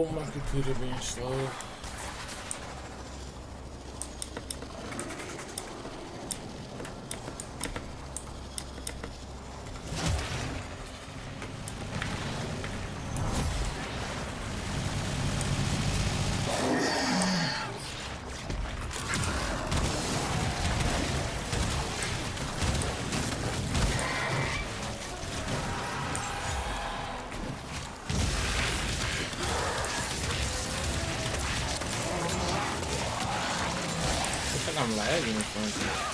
Oh, my computer being slow. I'm lagging or something.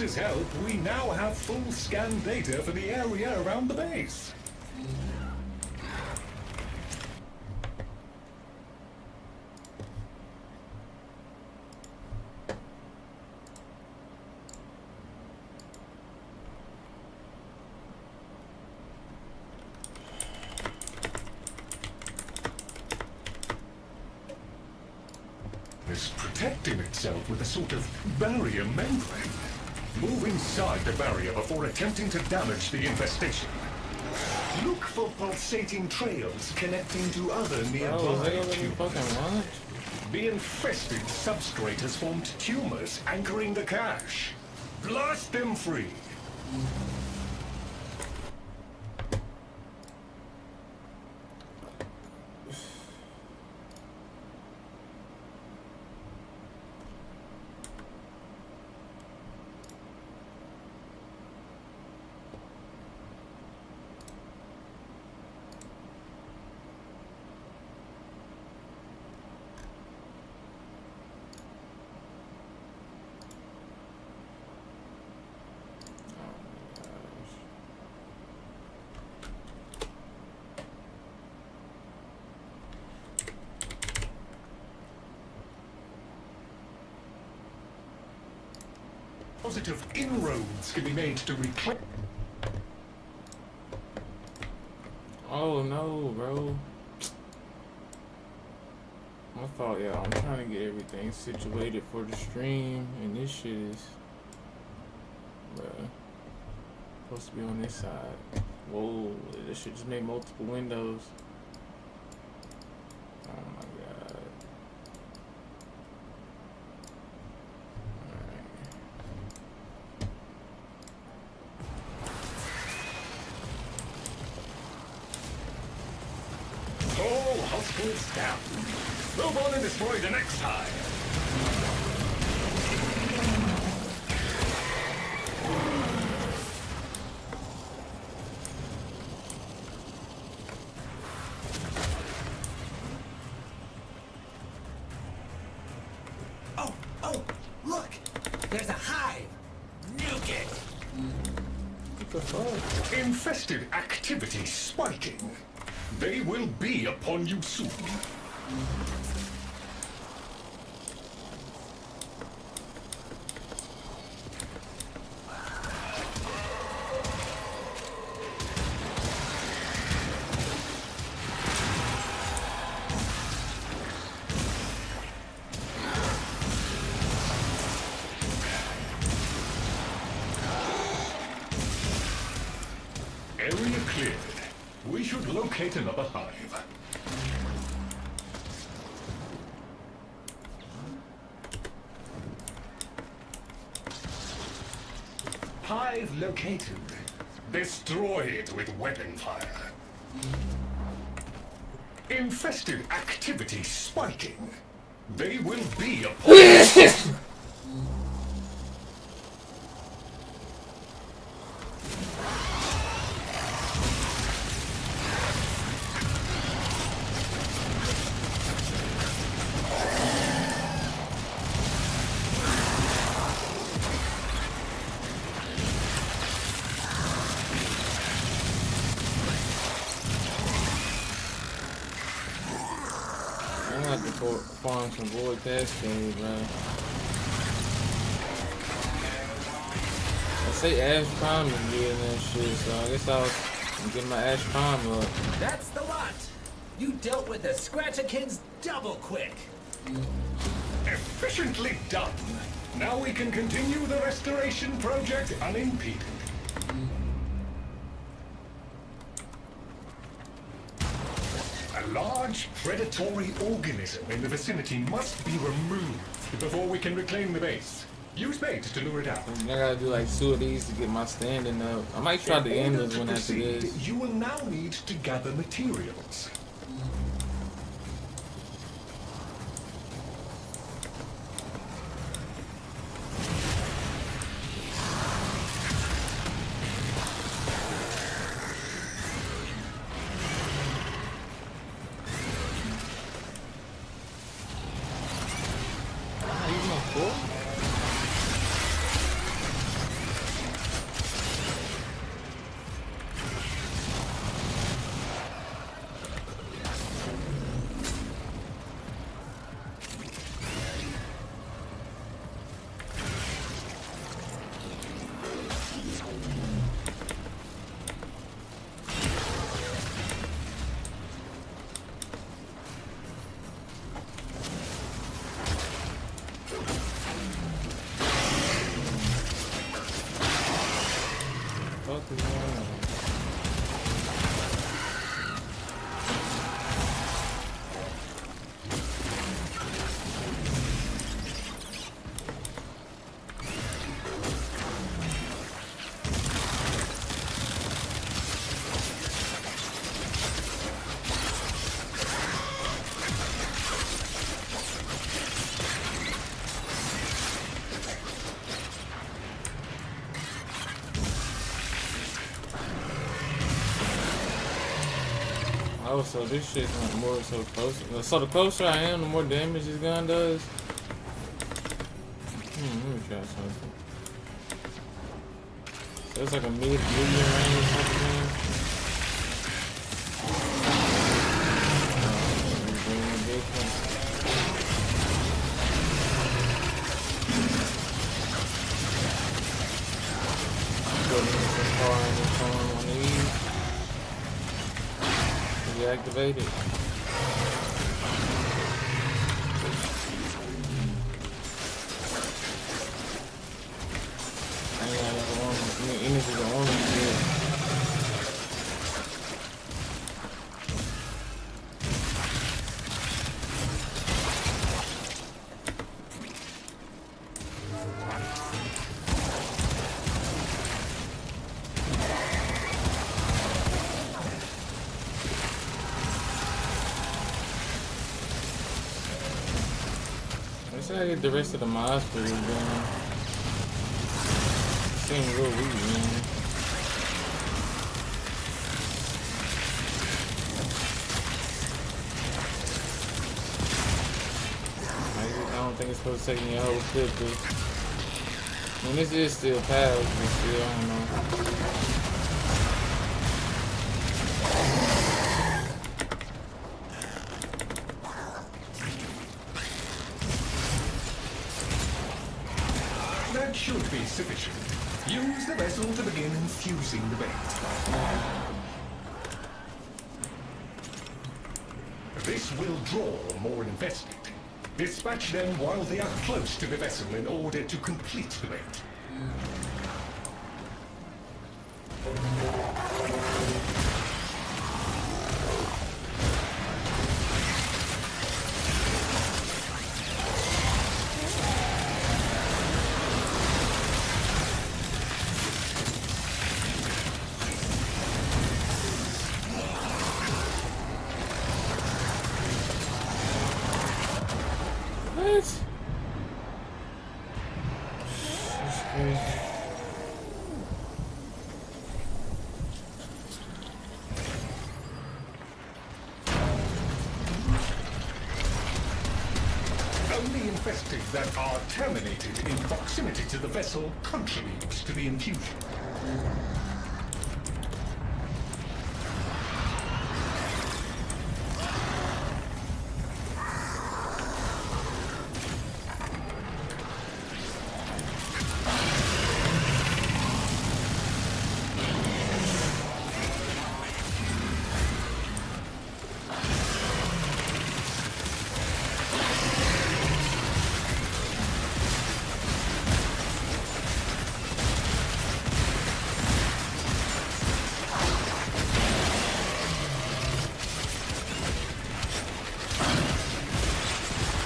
With help, we now have full scan data for the area around the base. It's protecting itself with a sort of barrier membrane. Move inside the barrier before attempting to damage the infestation. Look for pulsating trails connecting to other nearby tumors. The infested substrate has formed tumors anchoring the cache. Blast them free! Positive inroads can be made to reclaim. Oh no, bro. I thought, yeah, I'm trying to get everything situated for the stream, and this shit is, bruh, supposed to be on this side. Whoa, this shit just made multiple windows. Oh my god. All hostiles down. Move on and destroy the next hive. Oh, look! There's a hive! Nuke it! What the fuck? Infested activity spiking. They will be upon you soon. Area cleared. We should locate another hive. Hive located. Destroy it with weapon fire. Infested activity spiking. They will be upon I'm gonna have to farm some void cascade, bro. I say Ash Prime is good and that shit, so I guess I'll get my Ash Prime up. That's the lot! You dealt with the Scratch-A-Kids double quick! efficiently done. Now we can continue the restoration project unimpeded. A large predatory organism in the vicinity must be removed before we can reclaim the base. Use bait to lure it out. I gotta do like 2 of these to get my standing up. I might try the In order endless to one after proceed, this. you will now need to gather materials. Even a four? What is going on? Oh, so this shit's not more so closer. So the closer I am, the more damage this gun does. Let me try something. So it's like a medium range type of thing. Activated. I ain't got nothing on me. Energy on me. Should I get the rest of the mods for this game? Seems real weak, man. I don't think it's supposed to take me a whole clip, but I mean, this is still pals, but still, I don't know. That should be sufficient. Use the vessel to begin infusing the bait. This will draw more infested. Dispatch them while they are close to the vessel in order to complete the bait. What? That's crazy. Only infested that are terminated in proximity to the vessel contributes to the infusion.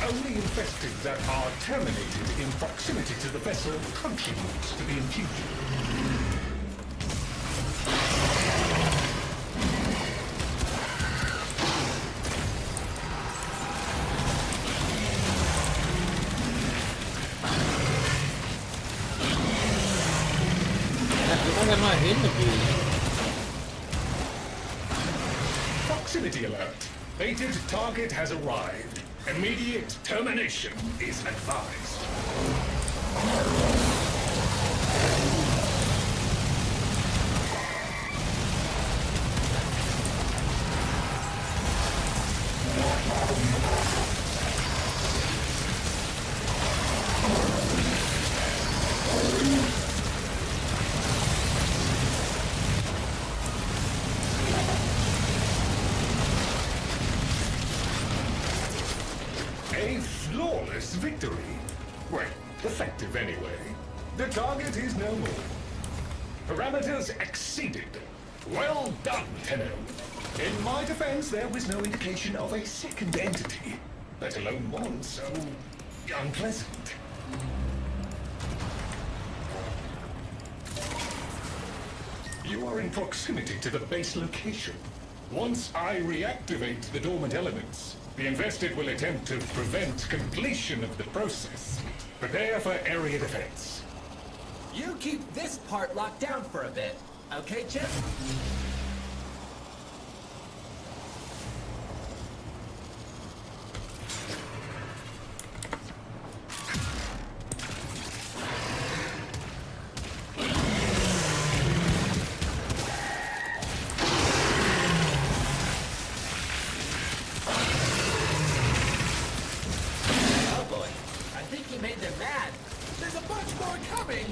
Only infested that are terminated in proximity to the vessel contributes to the infusion. Why am I hitting the dude? Proximity alert. Baited target has arrived. Immediate termination is advised. A flawless victory. Well, effective anyway. The target is no more. Parameters exceeded. Well done, Tenno. In my defense, there was no indication of a second entity, let alone one so unpleasant. You are in proximity to the base location. Once I reactivate the dormant elements, the infested will attempt to prevent completion of the process. Prepare for area defense. You keep this part locked down for a bit, okay, Chip? Oh boy, I think you made them mad. There's a bunch more coming!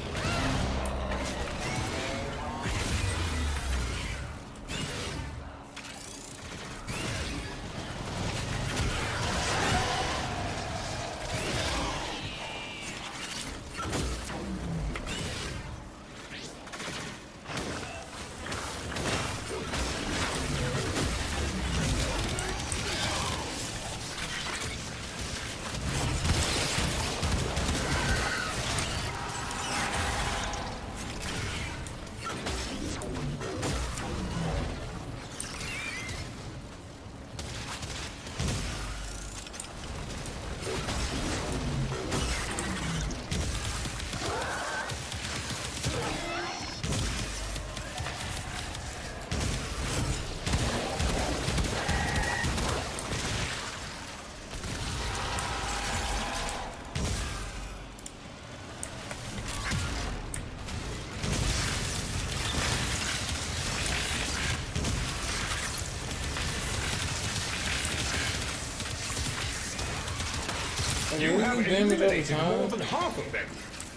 I You mean, have it damage over eliminated more time. than half of them.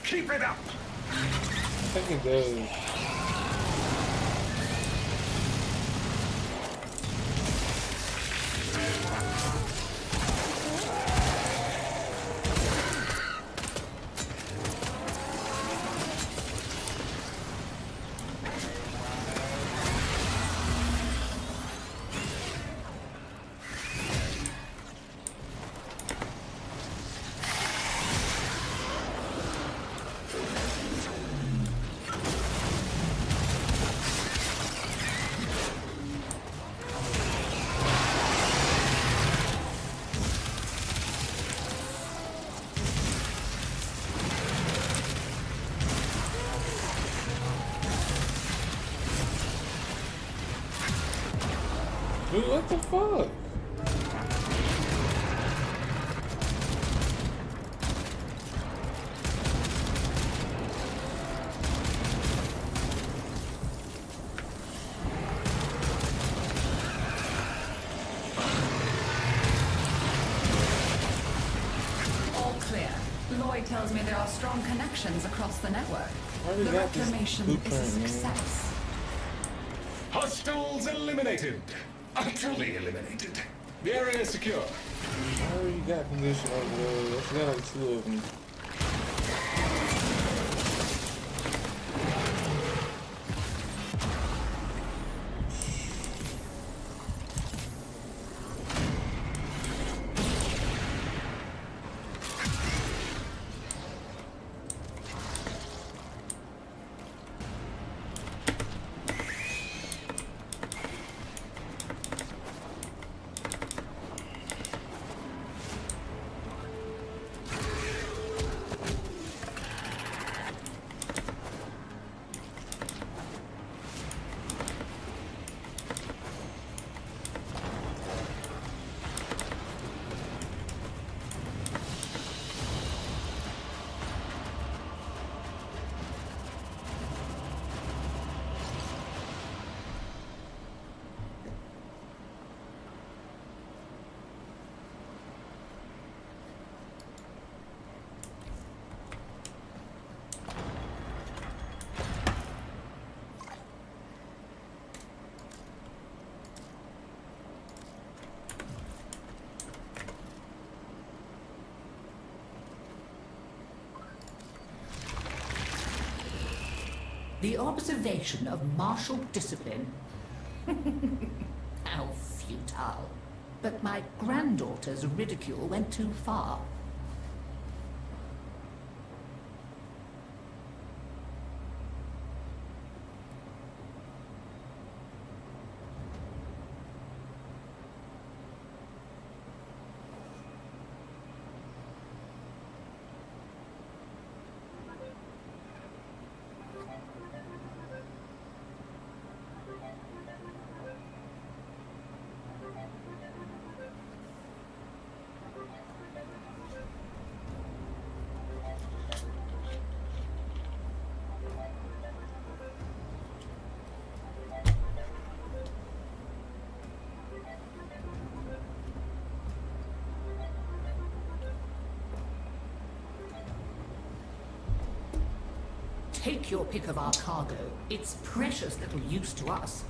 Keep it up. I think it does. Dude, what the fuck? All clear. Lloyd tells me there are strong connections across the network. Already The got this reclamation is a blueprint, man. success. Hostiles eliminated. Utterly eliminated. The area is secure. I already got position over there. I got like 2 of them. The observation of martial discipline. How futile. But my granddaughter's ridicule went too far. Take your pick of our cargo. It's precious little use to us.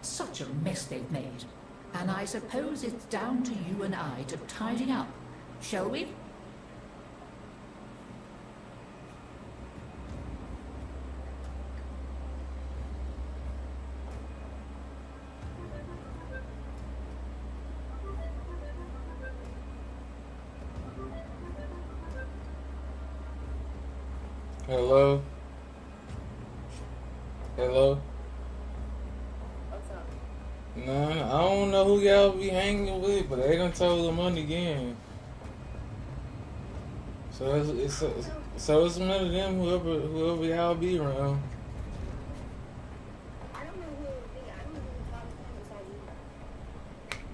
Such a mess they've made. And I suppose it's down to you and I to tidy up. Shall we? Hello? Hello? What's up? Nah, I don't know who y'all be hanging with, but they done told the money again. So it's one of them, whoever y'all be around. I don't know who it would be. I don't know who talks to him besides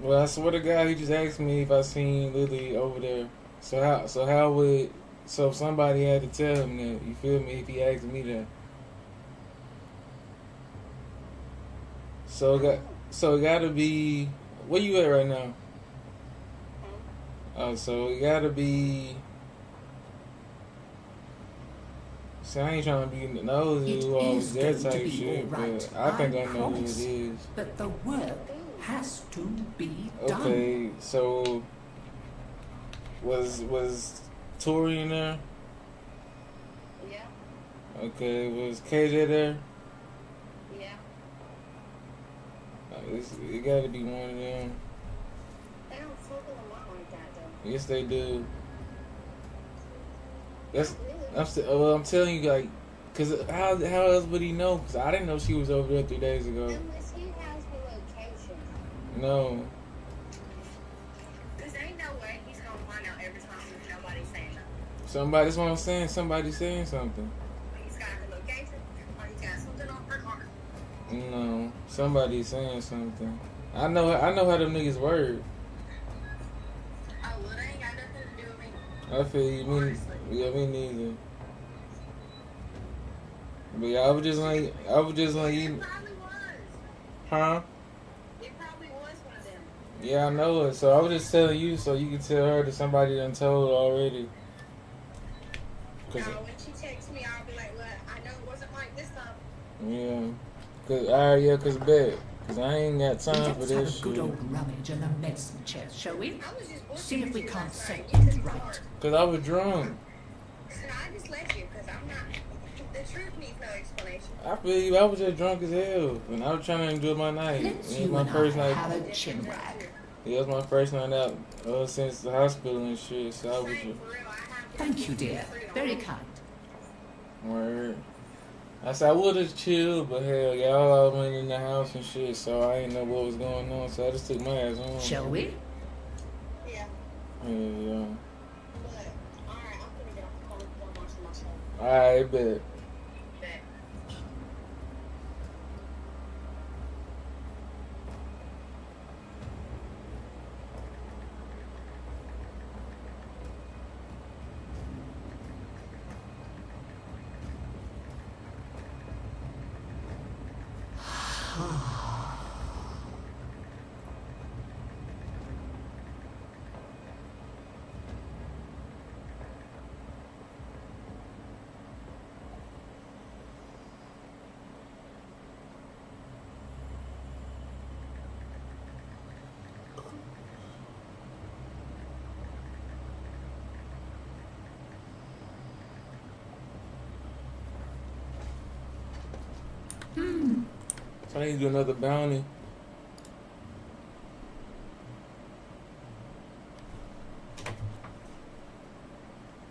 you. Well, I swear to God, he just asked me if I seen Lily over there. So if somebody had to tell him that, you feel me, if he asked me that. So it gotta be, where you at right now? Oh, so it gotta be, see, I ain't trying to be nosy It who always is there going to type be shit, all right. but I think I know who it promise. is. But the work has to be done. Okay, so was Tori in there? Yeah, Okay, was KJ there? yeah. It gotta be one of them. They don't circle them out like that, though. Yes, they do. That's Really? I'm telling you, like, cause how else would he know? Cause I didn't know she was over there 3 days ago. Unless he has the location. No, Because there ain't no way he's going to find out every time there's nobody saying nothing. somebody. That's what I'm saying. Somebody saying something. He's got the location, or he's got something on her car. No, somebody saying something. I know how them niggas word. Oh, well, they ain't got nothing to do with me. I feel you. Honestly. Yeah, me neither. But yeah, I was just like, It you, probably was. huh? It probably was one of them. Yeah, I know it. So I was just telling you so you can tell her that somebody done told already. Cause Now, when she texts me, I'll be like, well, I know it wasn't like this time. yeah, cause bet. Cause I ain't got time for Let's have this a good shit. old rummage in the medicine chest, shall we? I was just looking See if at we you can't last set night. things You took right. part. Cause I was drunk. So I just left you because I'm not. The truth needs no explanation. I feel you. I was just drunk as hell, and I was trying to enjoy my night. Let's It was you my and first I night. have a chin wag. Yeah, it was my first night out since the hospital and shit. So I was Same, just for real. I have to Thank you, dear. Very kind. word. I said I would have chilled, but hell, y'all all went in the house and shit, so I didn't know what was going on. So I just took my ass home. Shall we? Yeah. Yeah. But, alright, I'm gonna get off the phone because I'm watching my show. Alright, bet. Bet. So I need to do another bounty.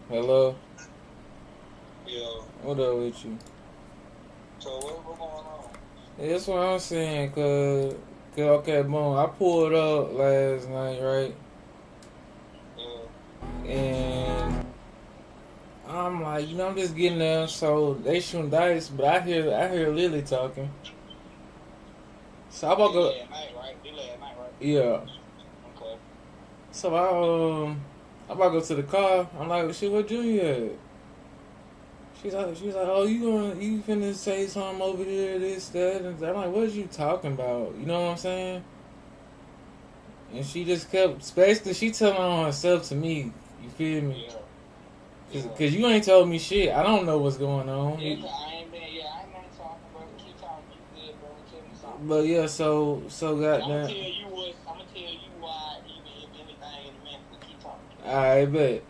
Hello? Yeah. What up with you? So what's going on? Yeah, that's what I'm saying, cause okay, boom, I pulled up last night, right? Yeah. And I'm like, I'm just getting there, so they shooting dice, but I hear Lily talking. So I about to go, Last night, right? You last night, right? yeah. Okay. So I about to go to the car. I'm like, shit, where Julia at? She's like, oh, you finna say something over here, this, that, and I'm like, what is you talking about? You know what I'm saying? And she just kept, basically, she telling on herself to me. You feel me? Yeah. Cause you ain't told me shit. I don't know what's going on. Yeah, I ain't talking, bro. Keep talking. You good, bro. Tell me something. But yeah, so I'm gonna tell goddamn. you why, even if anything in a minute, but keep talking. Alright, bet.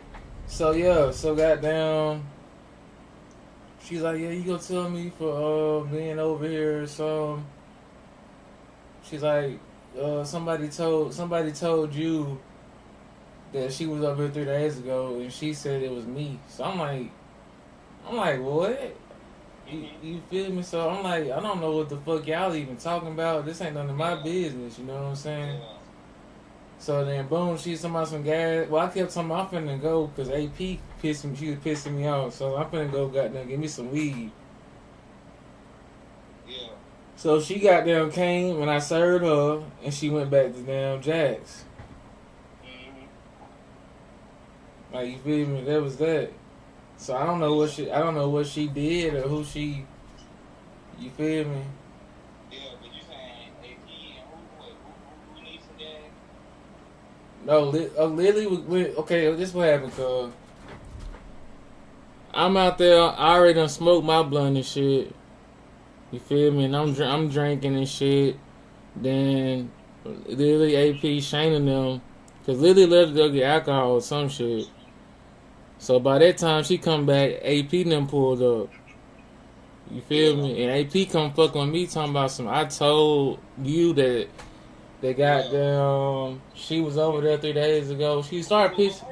So yeah, so goddamn. She's like, yeah, you gonna tell me for being over here? So she's like, somebody told you that she was over here 3 days ago, and she said it was me. So I'm like, I'm like, what? You feel me? So I'm like, I don't know what the fuck y'all even talking about. This ain't none of my business. You know what I'm saying? Yeah. So then, boom, she's talking about some gas. Well, I kept telling her I'm finna go because AP pissed me. She was pissing me off. So I'm finna go, goddamn, give me some weed. Yeah. So she goddamn came and I served her, and she went back to damn Jack's. Mm-hmm. Like, you feel me? That was that. So I don't know what she did or who she. You feel me? Yeah, but you saying AP and who needs some gas? No, Lily went. Okay, this what happened, cuz. I'm out there. I already done smoked my blunt and shit. You feel me? And I'm drinking and shit. Then Lily, AP, Shane and them, cause Lily left to go get alcohol or some shit. So by that time she come back, AP and them pulled up. You feel me? And AP come fuck on me talking about some. I told you that goddamn she was over there 3 days ago. She started pissing.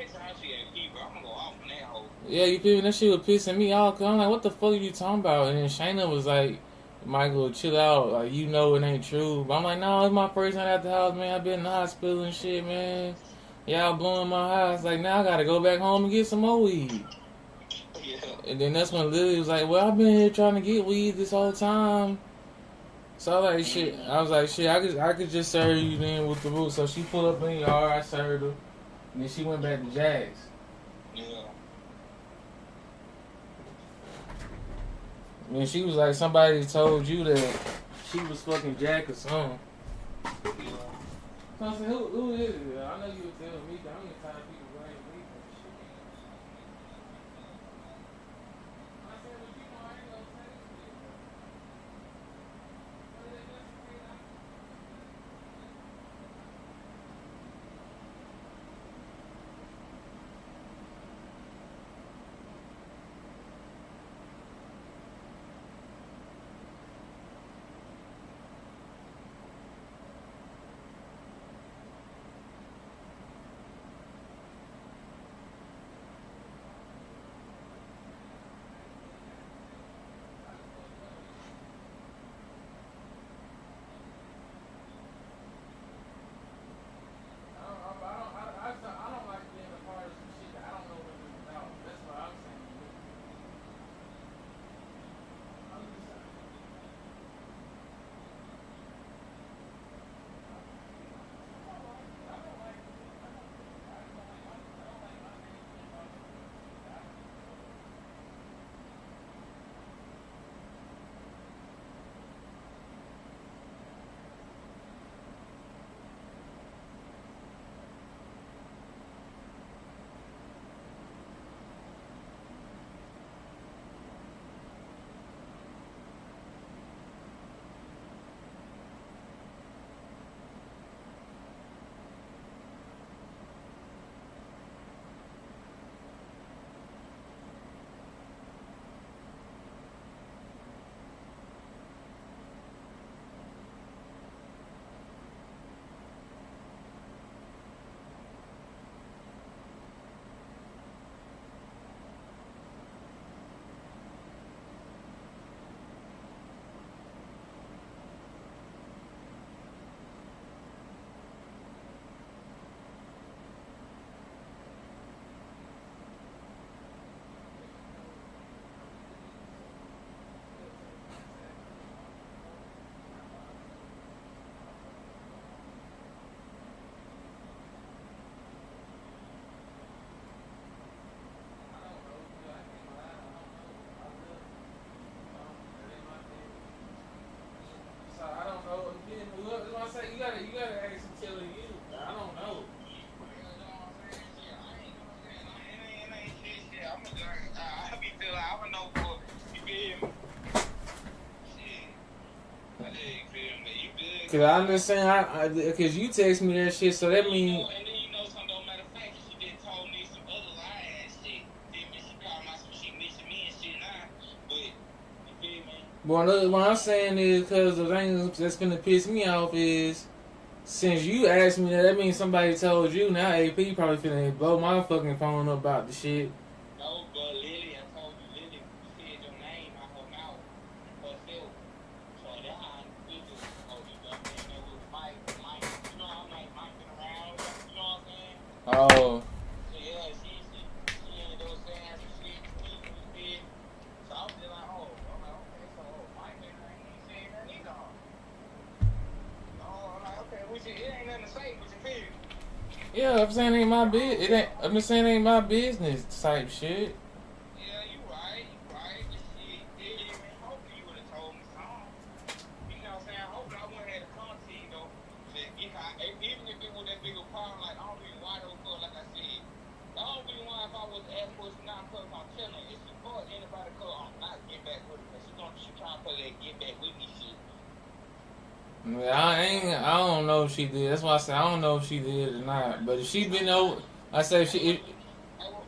Yeah, you feel me? That shit was pissing me off. Cause I'm like, what the fuck are you talking about? And then Shayna was like, Michael, chill out. Like, you know it ain't true. But I'm like, no, it's my first night at the house, man. I've been in the hospital and shit, man. Y'all blowing my house. Like, now I gotta go back home and get some more weed. Yeah. And then that's when Lily was like, well, I've been here trying to get weed this whole time. So I was like, shit. I was like, shit, I could just serve you then with the root. So she pulled up in the yard. I served her. And then she went back to Jack's. Yeah. And she was like, somebody told you that she was fucking Jack or something. Yeah. So I said, who is it? I know you were telling me that I'm the kind of people blame me for shit. I said, well, you know, I ain't gonna say shit. I don't like being a part of some shit that I don't know what it's about. That's what I'm saying. I'm just saying. So I don't know. Look, I say you gotta ask him telling you. I don't know. Cause I understand, cause you text me that shit, so that mean. And then you know something don't matter of fact, she did told me some other lie ass shit. Then she called my some shit missing me and shit now. But you feel me? Well, look, what I'm saying is, cause the thing that's gonna piss me off is, since you asked me that, that means somebody told you. Now AP probably finna blow my fucking phone up about the shit. No, but Lily, I told you Lily, Yeah, I'm saying it ain't my business. It ain't. I'm just saying it ain't my business type shit. Yeah, you right, but shit, yeah, man, hopefully you would have told me something. You know what I'm saying? Hopefully I wouldn't have had to come to you, though. That even if it was that big of a problem, like, I don't really why those for, like I said. The only reason why if I was to ask for it now, because I'm telling you, it's support anybody because I'm not get back with her. She trying to play that get back with me shit. I don't know if she did. That's why I said I don't know if she did or not. But if she been over, I say if she. If, I swear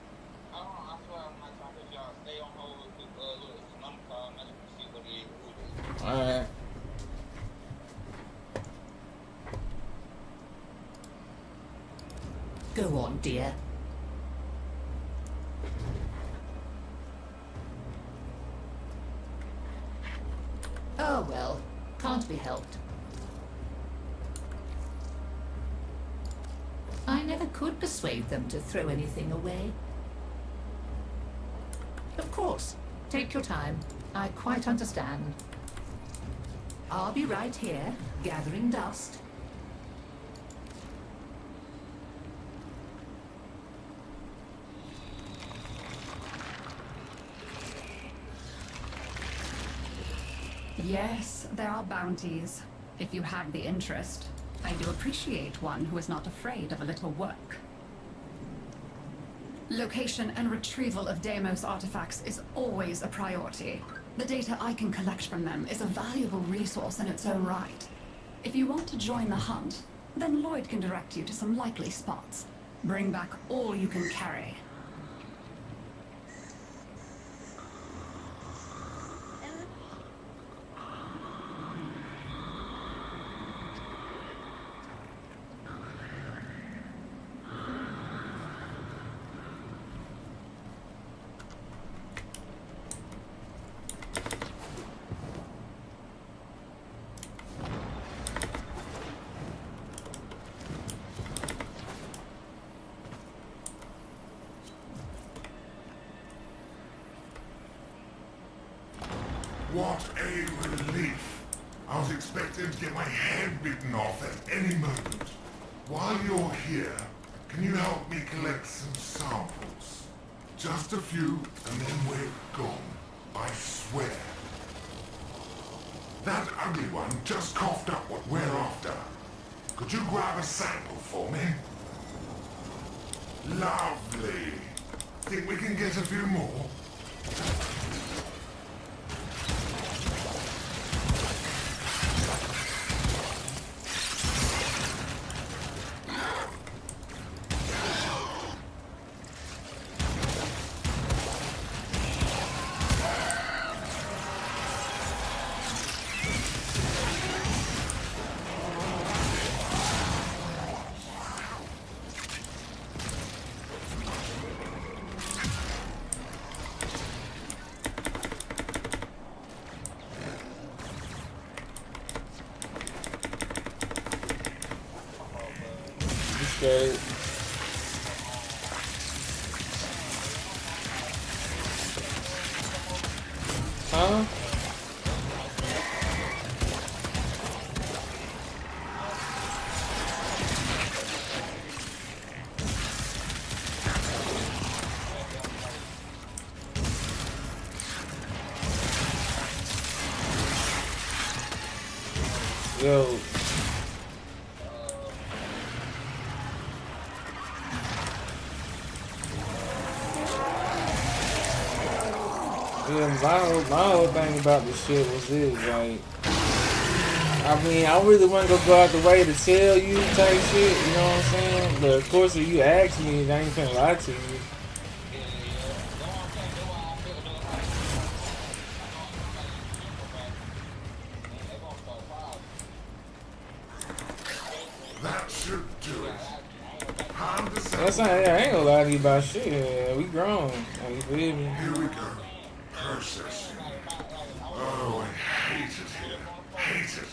I'm not trying to let y'all stay on hold with little number call. I'm just see what it is. all right. Go on, dear. Oh well, can't be helped. I never could persuade them to throw anything away. Of course, take your time. I quite understand. I'll be right here, gathering dust. Yes, there are bounties, if you have the interest. I do appreciate one who is not afraid of a little work. Location and retrieval of Deimos artifacts is always a priority. The data I can collect from them is a valuable resource in its own right. If you want to join the hunt, then Lloyd can direct you to some likely spots. Bring back all you can carry. What a relief. I was expecting to get my head bitten off at any moment. While you're here, can you help me collect some samples? Just a few, and then we're gone. I swear. That ugly one just coughed up what we're after. Could you grab a sample for me? Lovely. Think we can get a few more? Okay. Huh? Yo. Yeah, my whole thing about this shit was this, like, I mean, I really wasn't gonna go out the way to tell you type shit, you know what I'm saying? But of course, if you ask me, I ain't finna lie to you. That should do it. That's not, I ain't gonna lie to you about shit. Yeah, we grown. You feel me? Here we go. Processing. Oh, I hate it here. Hate it.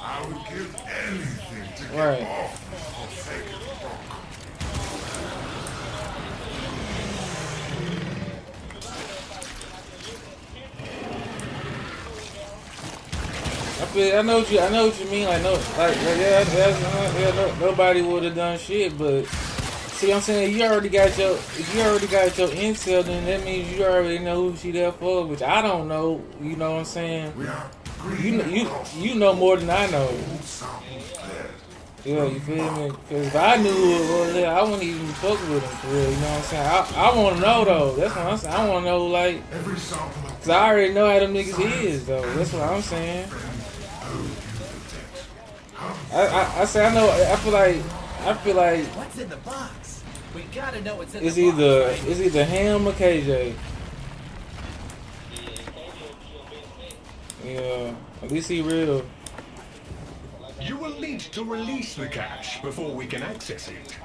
I would give anything to get Right. off this forsaken rock. I know what you mean. Like, no, like, yeah, nobody would have done shit, but See, I'm saying if you already got your intel, then that means you already know who she there for, which I don't know. You know what I'm saying? We are You know more than I know. samples cleared. Yeah, you feel me? Because if I knew who it was, I wouldn't even fuck with him for real. You know what I'm saying? I want to know though. That's what I'm saying. I want to know like, Every sample of cause I already know how them niggas is though. That's what I'm saying. I say I know. I feel like What's in the box? We gotta know what's in it's the box. Right? it's either him or KJ. Yeah, at least he real. You will need to release the cache before we can access it.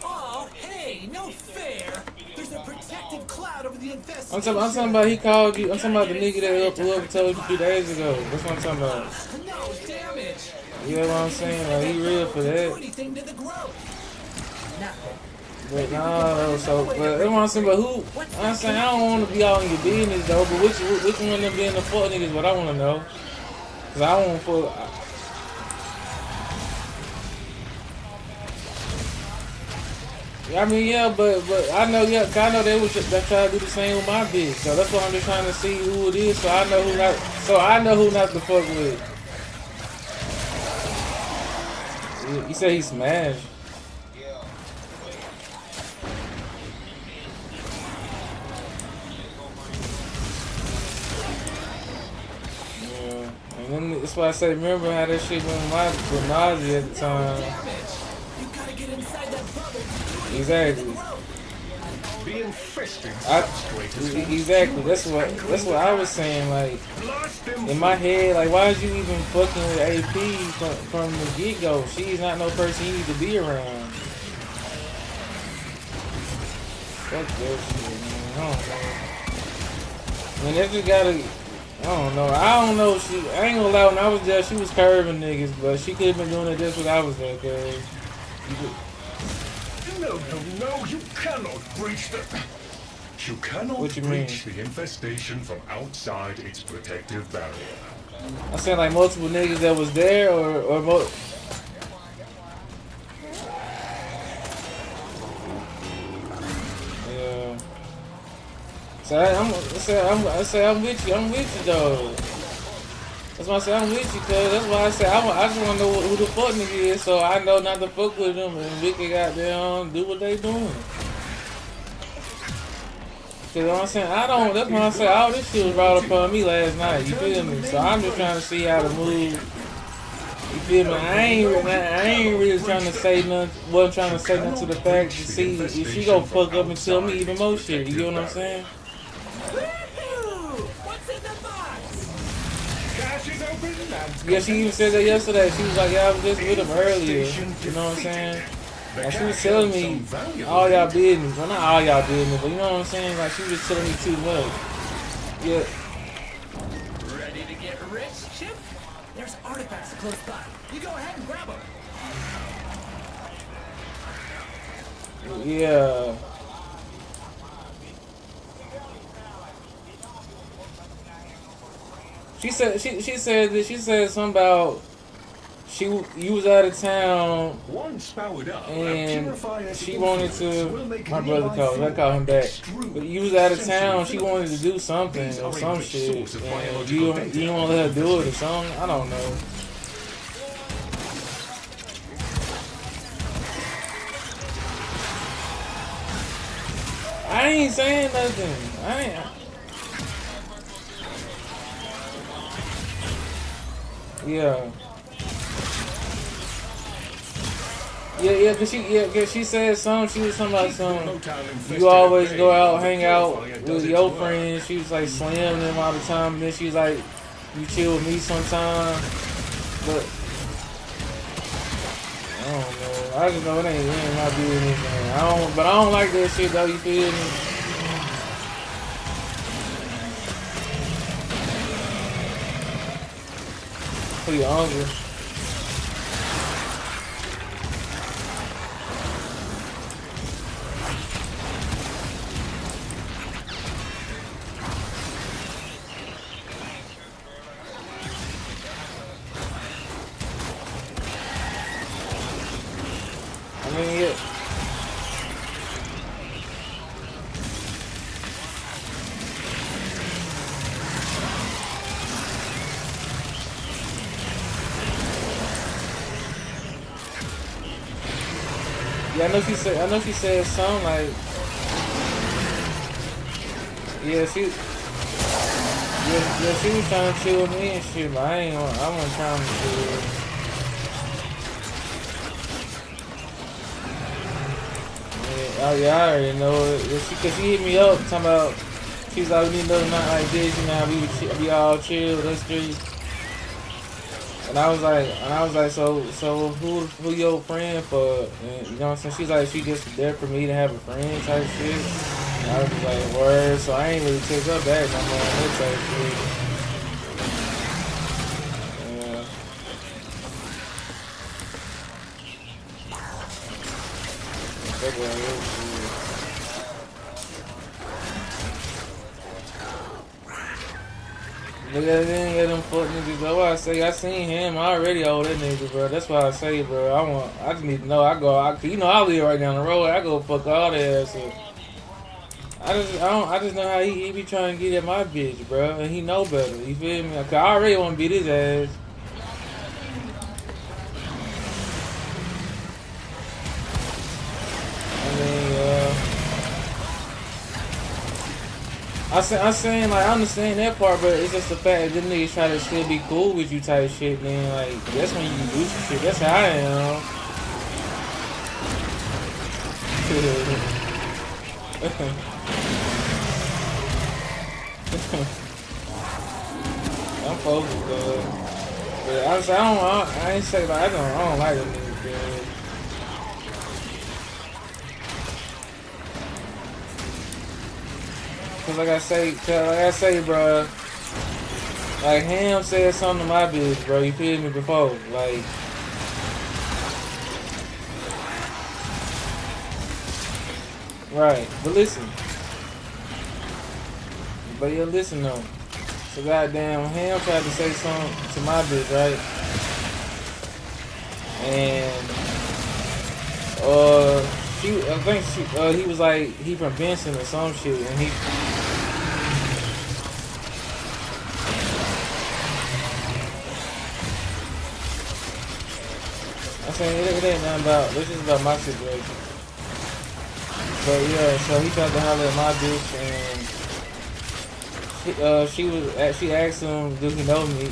Oh, hey, no fair. There's a protective cloud over the infestation. I'm talking about he called you. I'm talking about the nigga that whoever told you 2 days ago. That's what I'm talking about. No damage. You know what I'm saying? Like he real for Do that. anything to the growth. Nothing. But no, so but that's what I'm saying. But who? I'm saying I don't want to be all in your business though. But which one of them being the fuck niggas? What I want to know. Cause I want fuck. I mean, yeah, but I know, yeah, 'cause I know they try to do the same with my bitch. So that's why I'm just trying to see who it is, so I know who not to fuck with. You say he smashed. Yeah, and then that's why I say, remember how that shit went with Nazi at the time. You gotta get inside that bubble. Exactly. The infested Exactly. That's what I was saying. Like in my head, like why is you even fucking with AP from the get go? She's not no person you need to be around. Fuck that shit, man. I don't know. I mean, they just gotta. I don't know. I ain't gonna lie. When I was there, she was curving niggas, but she could have been doing it just when I was there, cause. No, you cannot breach the... You cannot What you breach the infestation from outside its protective barrier. I said like multiple niggas that was there, or yeah. So I say I'm with you though. That's why I say I'm with you, cuz that's why I say I just want to know who the fuck nigga is, so I know not to fuck with them and we can goddamn do what they doing. Cause you know what I'm saying, that's why I say all this shit was brought up on me last night, you feel me? So I'm just trying to see how to move. You feel me? I ain't really trying to say nothing, wasn't trying to say nothing to the fact to see if she gon' fuck up and tell me even more shit, you get what I'm saying? Yeah, she even said that yesterday. She was like, yeah, I was just with him earlier. You know what I'm saying? Like, she was telling me all y'all business. Well, not all y'all business, but you know what I'm saying? Like, she was just telling me too much. Yeah. Ready to get rich, Chip? There's artifacts close by. You go ahead and grab them. Yeah. She said something about you was out of town and she wanted to. My brother called. I called him back. But you was out of town. She wanted to do something or some shit, and you don't want to let her do it or something. I don't know. I ain't saying nothing. Yeah. Yeah, cause she said something. She was talking about something. You always go out, hang out with your friends. She was like slamming them all the time. And then she was like, you chill with me sometime. But I don't know. I just know it ain't my business, man. But I don't like that shit though. You feel me? For your uncle. Yeah, I know she said something like, yeah, she was trying to chill with me and shit, but I wasn't trying to chill. Yeah, oh yeah, I already know it. Yeah, cause she hit me up talking about, she's like, we need another night like this, you know, we all chill, let's street. And I was like, so who your friend for? And, you know what I'm saying? She's like, she just there for me to have a friend type shit. And I was just like, word. So I ain't really take her back no more on that type shit. Yeah. That's what it is. Look at them fuck niggas. That's why I say I seen him. I already owe that nigga, bro. That's why I say, bro. I just need to know. You know, I live right down the road. I go fuck all their ass up. I just know how he be trying to get at my bitch, bro. And he know better. You feel me? Cause I already want to beat his ass. I mean, I'm saying, like, I understand that part, but it's just the fact that them niggas try to still be cool with you type shit, man. Like, that's when you do some shit. That's how I am. I'm focused, though. But I ain't say, like, I don't like them niggas, man. Cause like I say, bro, like Ham said something to my bitch, bro. You feel me before, like, right? But listen, though. So goddamn, Ham tried to say something to my bitch, right? And he was like, he from Benson or some shit, and he. I'm saying it ain't nothing about. This is about my situation. But yeah, so he tried to holler at my bitch, and she asked him, "Do he know me?"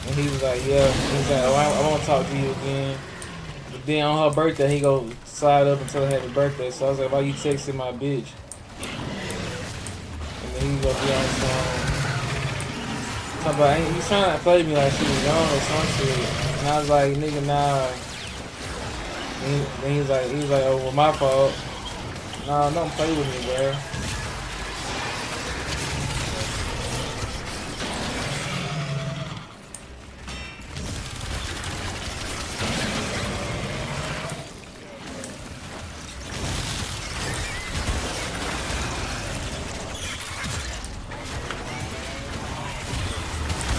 And he was like, "Yeah." He was like, "Oh, I won't talk to you again." But then on her birthday, he go slide up and tell her happy birthday. So I was like, "Why you texting my bitch?" And then he gonna be on some. He's trying to play me like she was young or some shit. And I was like, "Nigga, nah." And he was like, "Oh, well, my fault." Nah, don't play with me, bro.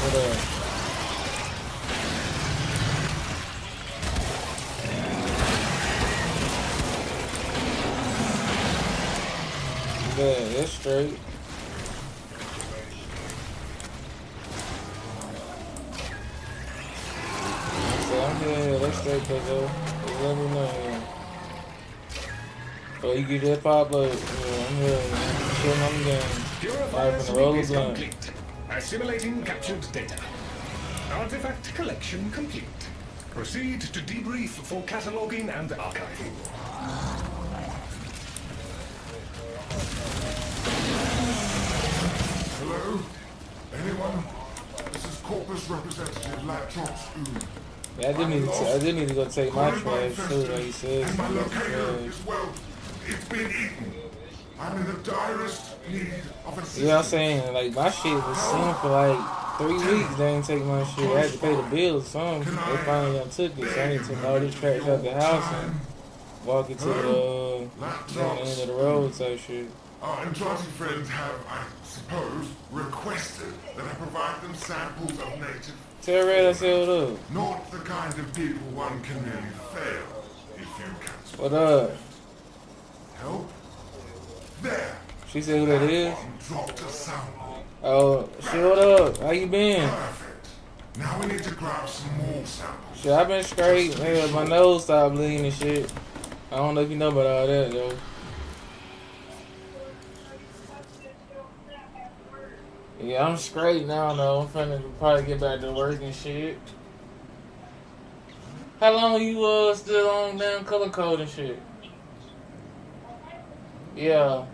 What up? Yeah, that's straight. So I'm here, that's straight, cuz just let me know. So you get that pop up, I'm here, shit, I'm game. Purifier Right from the roll sweep of is blunt. complete. Assimilating captured data. Artifact collection complete. Proceed to debrief for cataloging and archiving. Hello? Anyone? This is Corpus Representative Latrox. Yeah, I did need to go take my trash too, like you said. And my locator is, well, it's been eaten. I'm in the direst need of assistance. You know what I'm saying? Like, my shit was sitting for like 3 weeks. They ain't take my shit. I had to pay the bills or something. They finally done took it. So I need to take all this trash out the house and walk it to the end of the road type shit. Our enchanting friends have, I suppose, requested that I provide them samples of native. Tell Red I said what up. Not the kind of people one can really fail if you can. What up? Help? There. She said who that is? One dropped a sample. Oh, shit, what up? How you been? Perfect. Now we need to grab some more samples. Shit, I been straight. Nigga, my nose stopped bleeding and shit. I don't know if you know about all that though. Yeah, I'm straight now though. I'm finna probably get back to work and shit. How long you still on damn color code and shit? Yeah.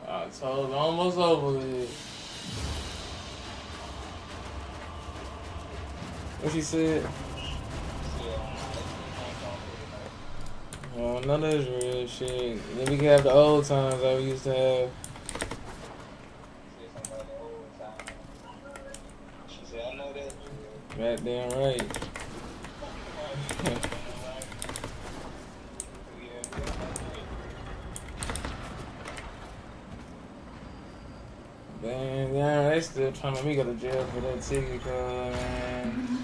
I told you, almost over with it. What she said? Oh, none of this real shit. Then we can have the old times that we used to have. She said, I know that. Goddamn right. Damn, yeah, they still trying to make me go to jail for that ticket, cause man.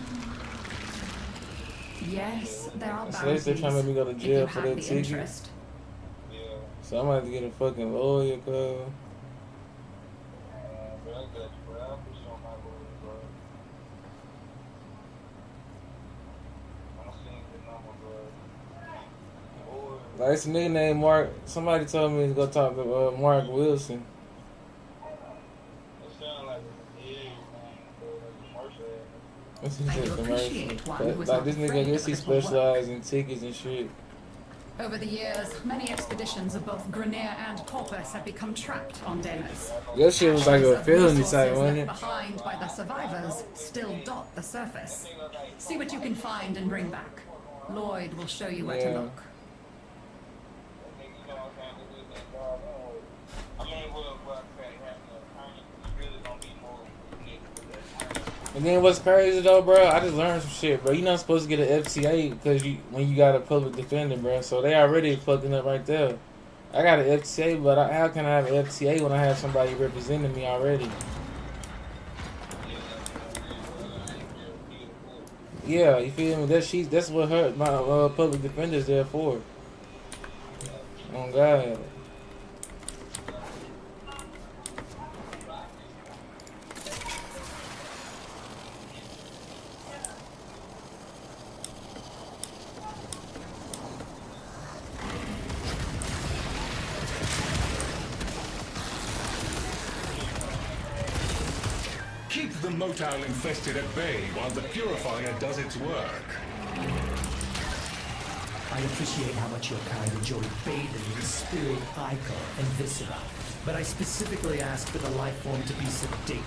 Yes, there are So they still trying to make me go to bounties jail if for you that have the ticket. interest. Yeah. So I'm gonna have to get a fucking lawyer, cuz. Bro, I got you, bro. I'll put you on my lawyer, bro. I'm seeing the number, bro. Or, Like, it's a nigga named Mark. Somebody told me to go talk to Mark Wilson. it sound like a big thing, bro. Like commercial ass. What's he And said, you commercial? appreciate one But, who is like, not this nigga, I afraid guess of he a little work. specializes in tickets and shit. Over the years, many expeditions of both Grenier and Corpus have become trapped on Deimos. Your shit was like a Ashes of felony resources site, wasn't it? left behind by the survivors still dot the surface. See what you can find and bring back. Lloyd will show you where Yeah. to look. That nigga, you know what I'm saying? This is that dog. I mean, well, I said, having an attorney, you really gonna be more connected with that attorney. And then what's crazy though, bro? I just learned some shit, bro. You're not supposed to get an FTA because when you got a public defender, bro. So they already fucking up right there. I got an FTA, but how can I have an FTA when I have somebody representing me already? Yeah, you feel me? That's what my public defender's there for. Oh God. Keep the Motile infested at bay while the Purifier does its work. I appreciate how much your kind enjoy bathing in spirit, ichor, and viscera, but I specifically asked for the life form to be sedated.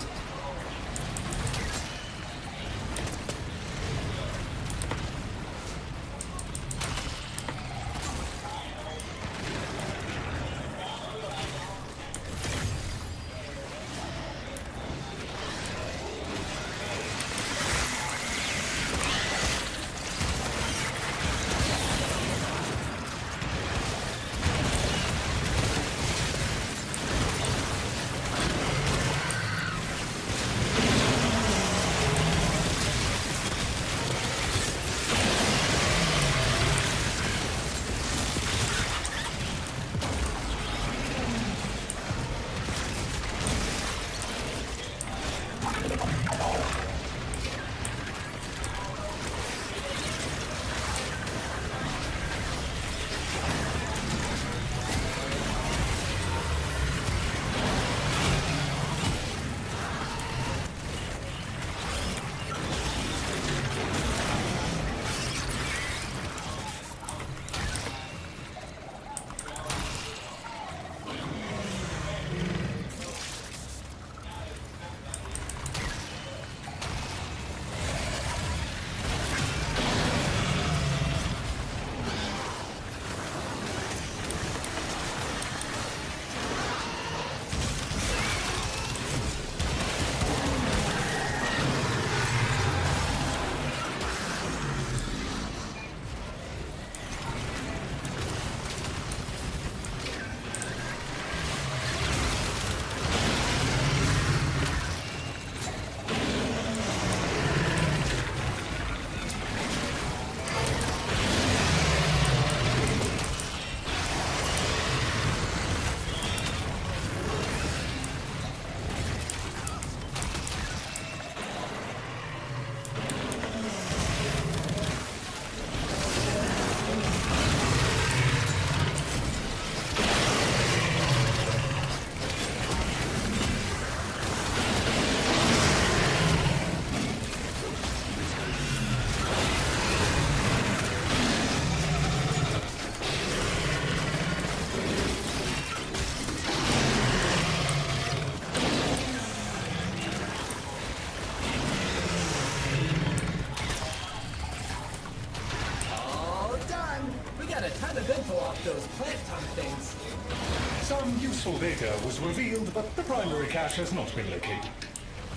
useful data was revealed, but the primary cache has not been located.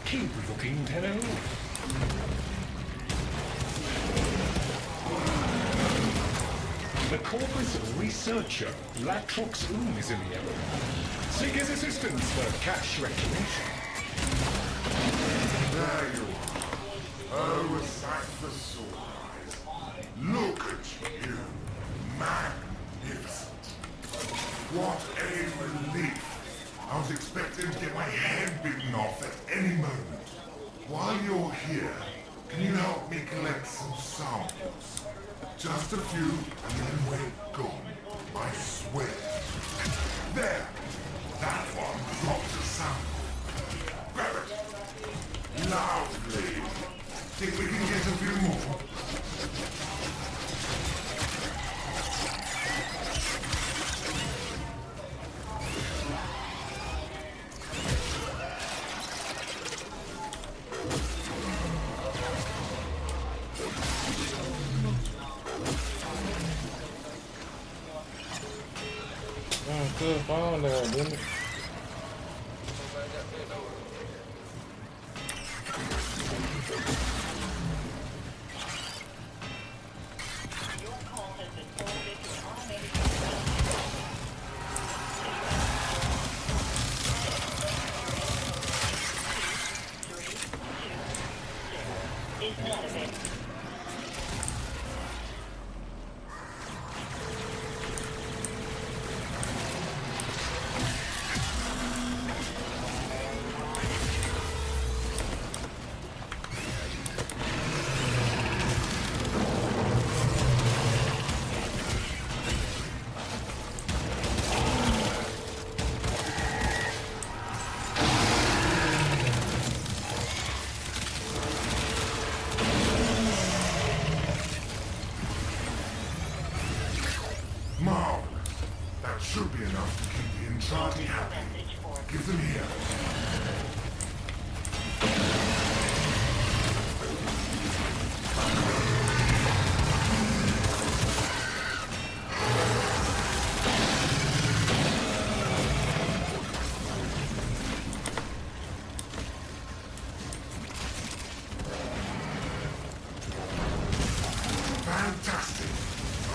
Keep looking, Tenno. The Corpus researcher, Latrox is in the area. Seek his assistance for cache reclamation. There you are. Oh, recite the sunrise. Look at you. Magnificent. What a relief. I was expecting to get my head bitten off at any moment. While you're here, can you help me collect some samples? Just a few, and then we're gone. I swear. There! That one dropped a sample. Grab it! Lovely! Think we can get a few more? Could find there, didn't it? Marvelous. That should be enough to keep the Intrati happy. Give them here. Fantastic.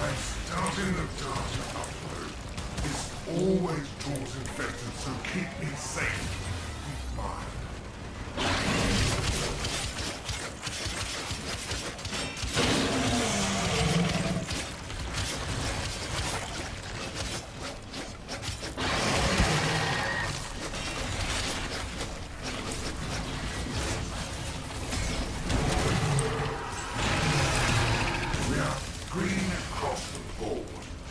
I'm starting the data upload. This always draws infected, so keep me safe. Mine. We are green across the board.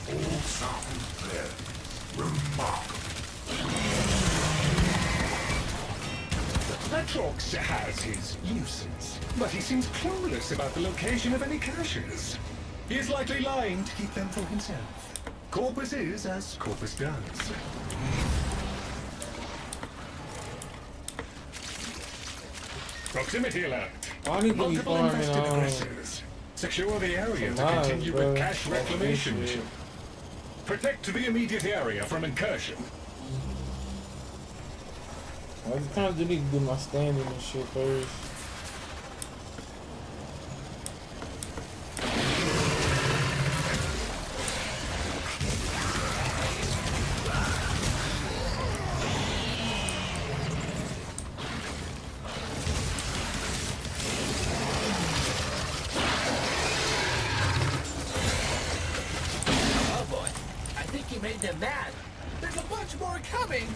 All samples clear. Remarkable. Latrox has his uses, but he seems clueless about the location of any caches. He is likely lying to keep them for himself. Corpus is as Corpus does. Proximity alert. I need to be Multiple farming infested aggressors. Secure the area to Nice, continue bro. with cache That's reclamation good. mission. Protect the immediate area from incursion. I just kind of do need to do my standing and shit first. Oh boy, I think he made them mad. There's a bunch more coming.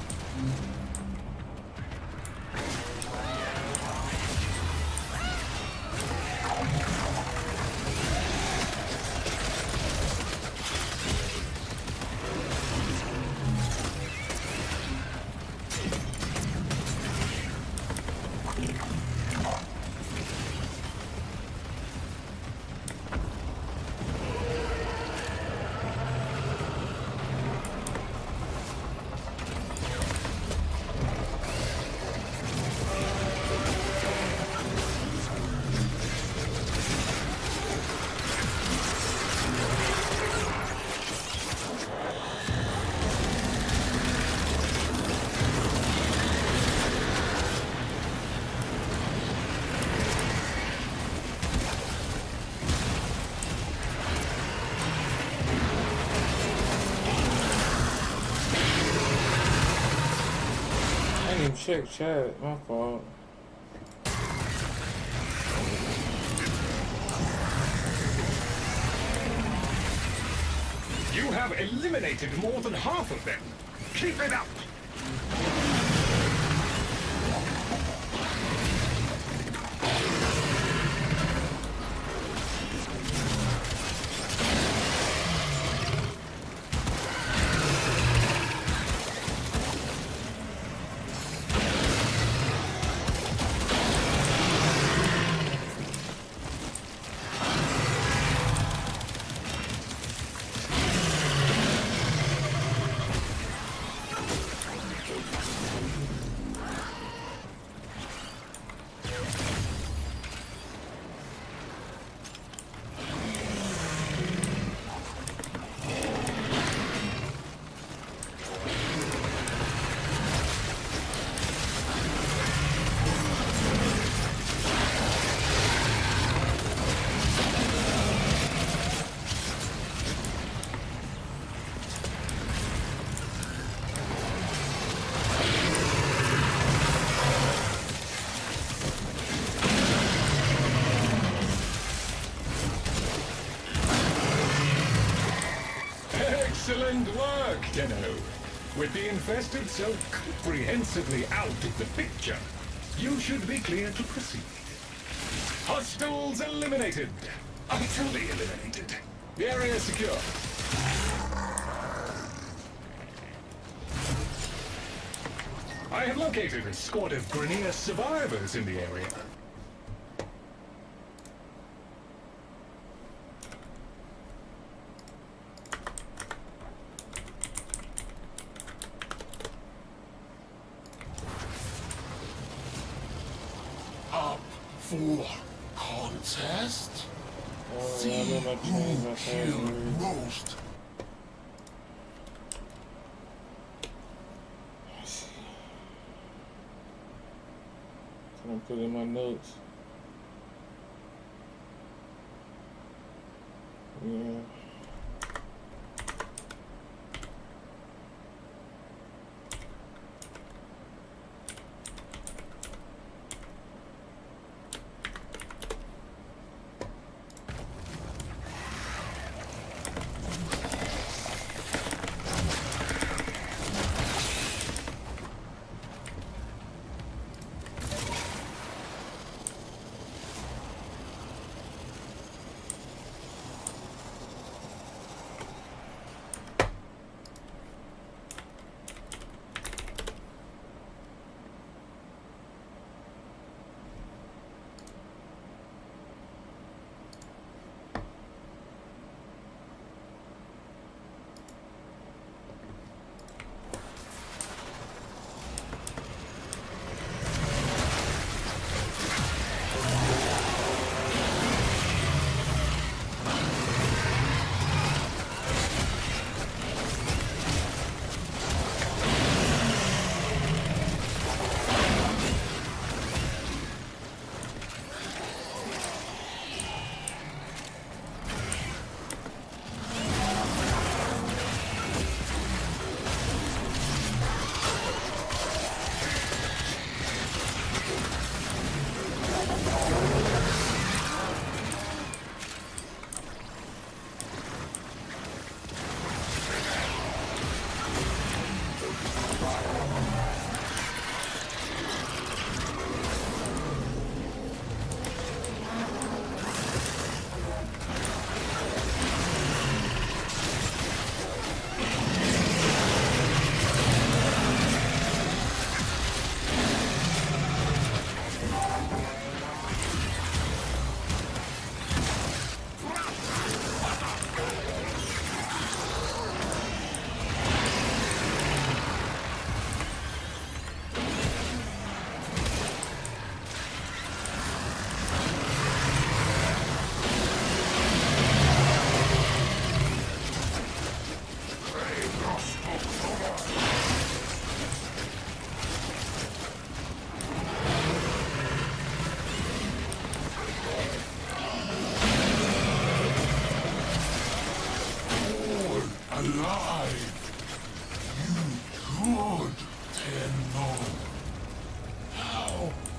check chat. My fault. You have eliminated more than half of them. Keep it up! Excellent work, Tenno. With the infested so comprehensively out of the picture, you should be clear to proceed. Hostiles eliminated. Utterly eliminated. The area secure. I have located a squad of Grenier survivors in the area. For contest? Oh, See yeah, I remember I changed my who killed password. most. I'm gonna put in my notes. Yeah.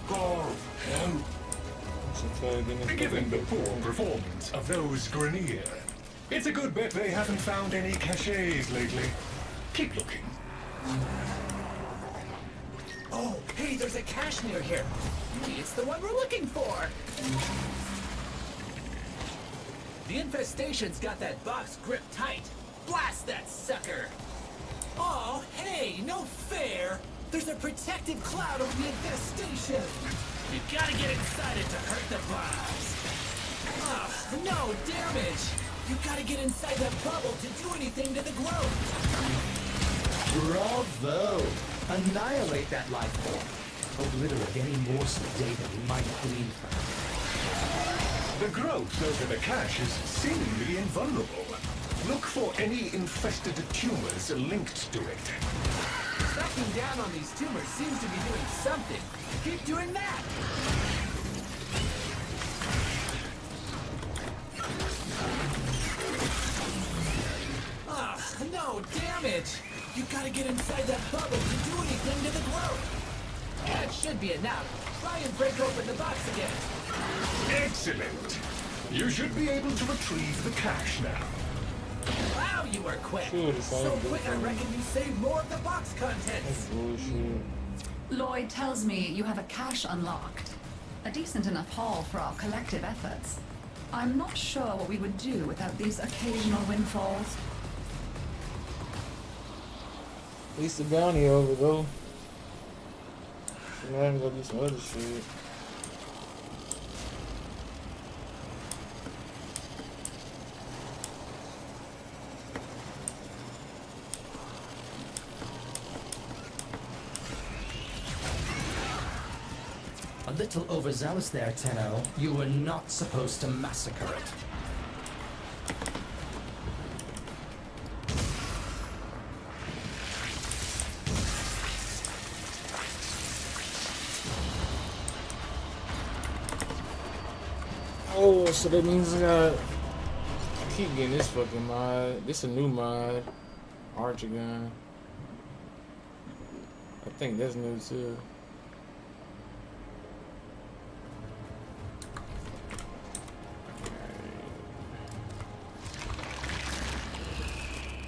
God, help! Given the poor performance of those Grenier, it's a good bet they haven't found any caches lately. Keep looking. Oh, hey, there's a cache near here. Maybe it's the one we're looking for. The infestation's got that box gripped tight. Blast that sucker! Oh, hey, no fair! There's a protective cloud over the infestation! You gotta get inside it to hurt the box! Ah, no damage! You gotta get inside that bubble to do anything to the growth! Bravo! Annihilate that life form. Obliterate any morsel of data we might glean from it. The growth over the cache is seemingly invulnerable. Look for any infested tumors linked to it. Cracking down on these tumors seems to be doing something. Keep doing that! Ah, no damage! You gotta get inside that bubble to do anything to the growth! That should be enough. Try and break open the box again. Excellent! You should be able to retrieve the cache now. Wow, you were quick! Sure, the same So quick I difference. reckon you saved more of the box contents! Bullshit. Lloyd tells me you have a cache unlocked. A decent enough haul for our collective efforts. I'm not sure what we would do without these occasional windfalls. At least the bounty over though. So now I can go do some other shit. A little overzealous there, Tenno. You were not supposed to massacre it. Oh, so that means I keep getting this fucking mod. This a new mod. Archer gun. I think that's new too.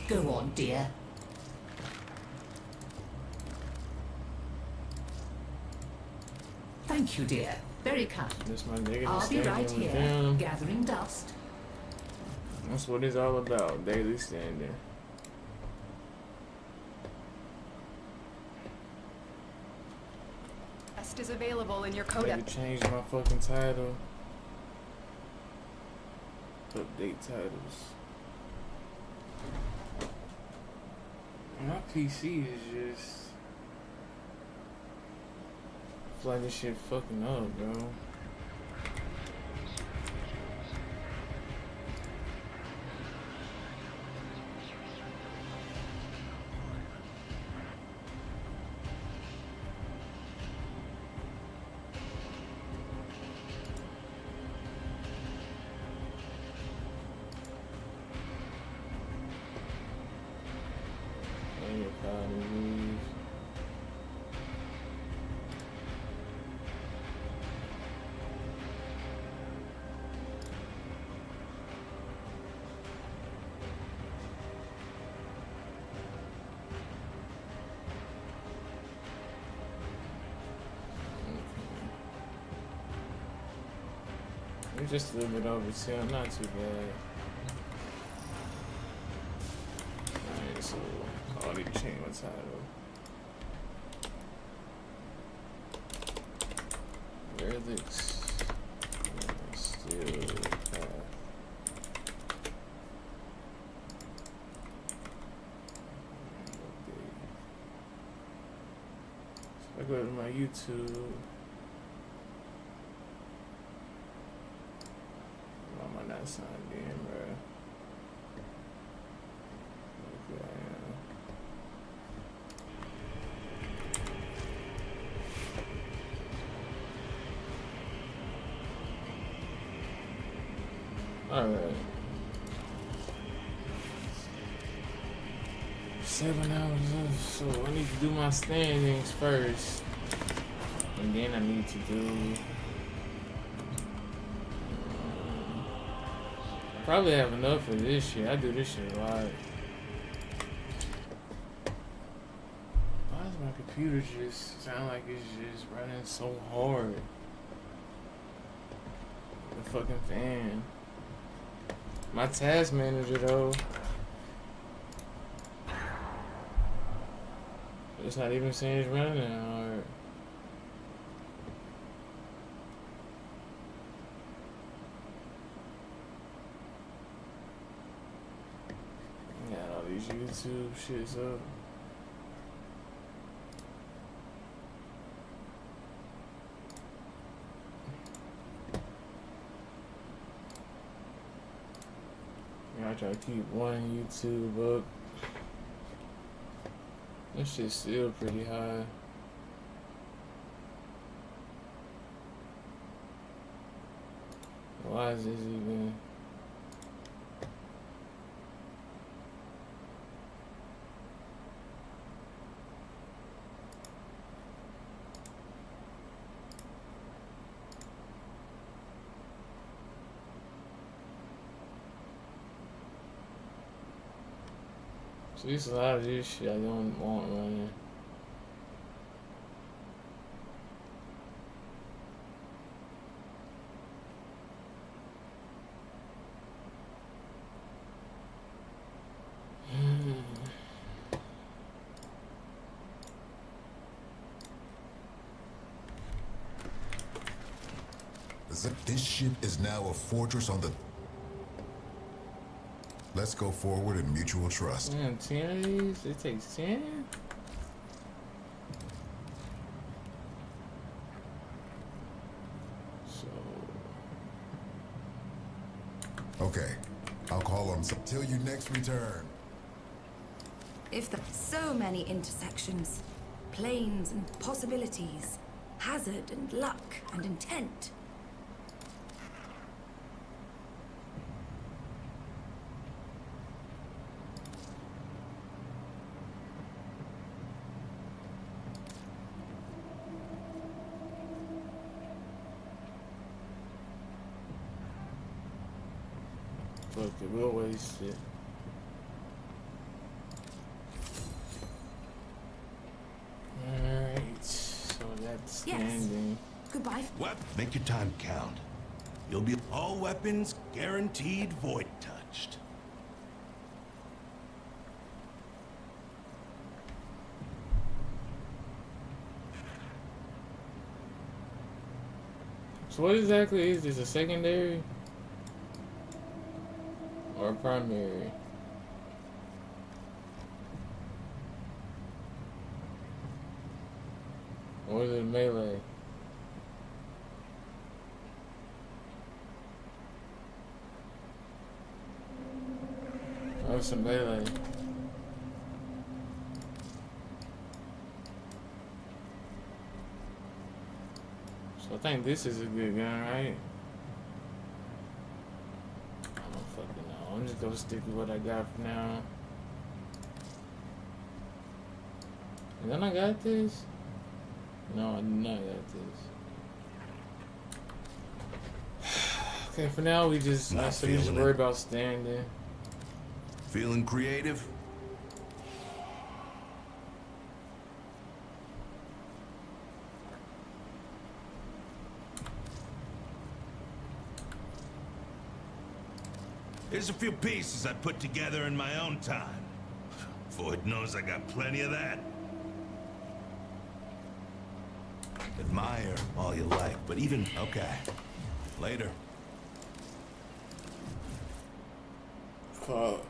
Go on, dear. Thank you, dear. Very kind. This my negative I'll be standing right with here, them. gathering dust. That's what it's all about. Daily standing. Test is available in your Maybe codex. change my fucking title. Update titles. My PC is just. I feel like this shit fucking up, bro. It's just a little bit over 10, not too bad. Alright, so I need to change my title. Relics. Still path. So I go to my YouTube. Why am I not signed in, bro? Okay, alright. 7 hours, so I need to do my standings first. And then I need to do. I probably have enough of this shit. I do this shit a lot. Why does my computer just sound like it's just running so hard? The fucking fan. My task manager though. It's not even saying it's running that hard. Got all these YouTube shits up. I try to keep one YouTube up. This shit's still pretty high. Why is this even? So there's a lot of this shit I don't want running. This ship is now a fortress on the... Let's go forward in mutual trust. Man, 10 of these? It takes 10? So... Okay, I'll call on till you next return. If the so many intersections, planes and possibilities, hazard and luck and intent. Fuck it, we'll waste it. Alright, so that's standing. Goodbye. What? Make your time count. You'll be all weapons guaranteed void touched. So what exactly is this, a secondary? Or primary? Or is it melee? Oh, it's a melee. So I think this is a good gun, right? I don't fucking know. I'm just gonna stick with what I got for now. And then I got this? No, I did not got this. Okay, for now we just Not we just feeling worry it. about standing. Feeling creative? Here's a few pieces I put together in my own time. Void knows I got plenty of that. Admire all you like, but even... Okay. Later. Fuck.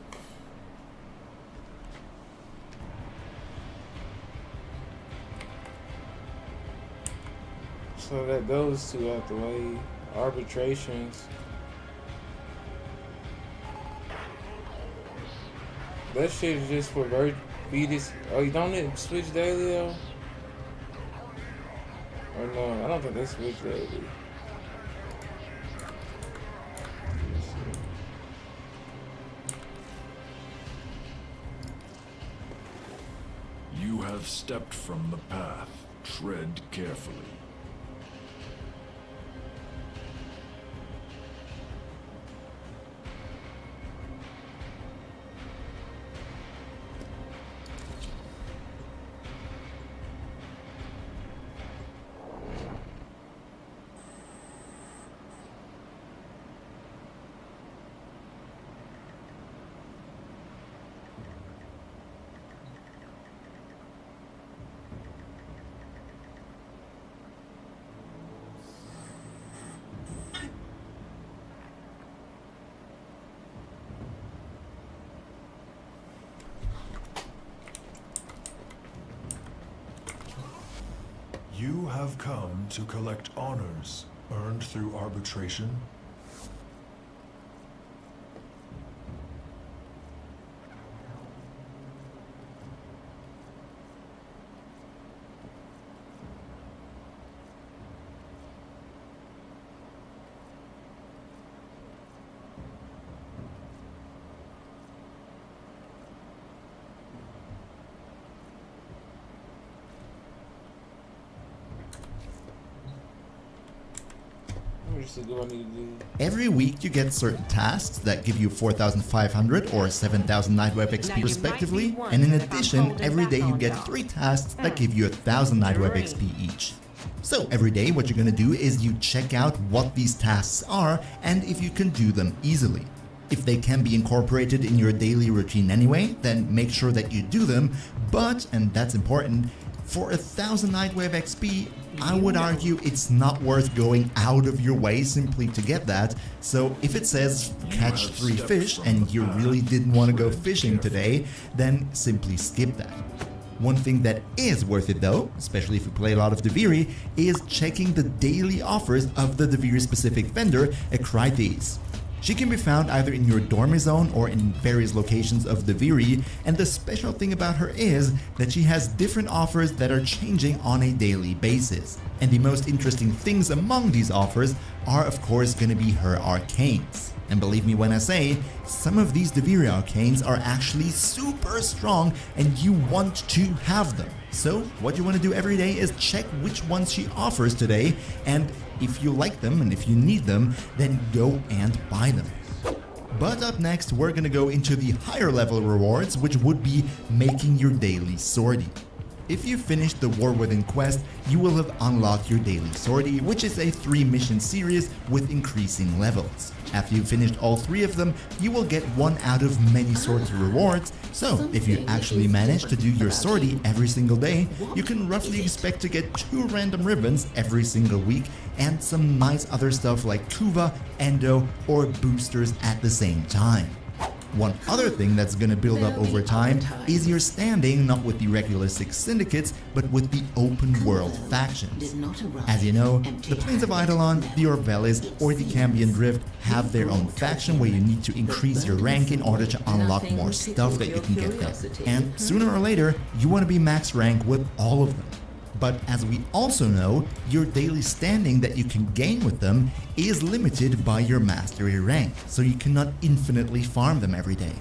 So that those two out the way. Arbitrations. That shit is just for Vetus. Oh, you don't need to switch daily though? Or no, I don't think they switch daily. You have stepped from the path. Tread carefully. You have come to collect honors earned through arbitration. Every week you get certain tasks that give you 4,500 or 7,000 Nightweb XP respectively, and in addition, every day you get 3 tasks that give you 1,000 Nightweb XP each. So every day what you're gonna do is you check out what these tasks are and if you can do them easily. If they can be incorporated in your daily routine anyway, then make sure that you do them, but, and that's important, for 1,000 Nightweb XP, I would argue it's not worth going out of your way simply to get that. So if it says catch 3 fish and you really didn't want to go fishing today, then simply skip that. One thing that is worth it though, especially if you play a lot of Deviri, is checking the daily offers of the Deviri specific vendor, Acrites. She can be found either in your dormy zone or in various locations of Deviri, and the special thing about her is that she has different offers that are changing on a daily basis. And the most interesting things among these offers are of course going to be her arcanes. And believe me when I say, some of these Deviri arcanes are actually super strong and you want to have them. So what you want to do every day is check which ones she offers today, and if you like them and if you need them, then go and buy them. But up next we're gonna go into the higher level rewards, which would be making your daily sortie. If you finish the War Within quest, you will have unlocked your daily sortie, which is a 3-mission series with increasing levels. After you've finished all 3 of them, you will get one out of many sortie rewards, so if you actually manage to do your sortie every single day, you can roughly expect to get 2 random ribbons every single week and some nice other stuff like Kuva, Endo, or boosters at the same time. One other thing that's gonna build up over time is your standing not with the regular 6 syndicates, but with the open world factions. As you know, the Plains of Eidolon, the Orvelis, or the Cambion Drift have their own faction where you need to increase your rank in order to unlock more stuff that you can get there. And sooner or later, you want to be max rank with all of them. But as we also know, your daily standing that you can gain with them is limited by your mastery rank, so you cannot infinitely farm them every day.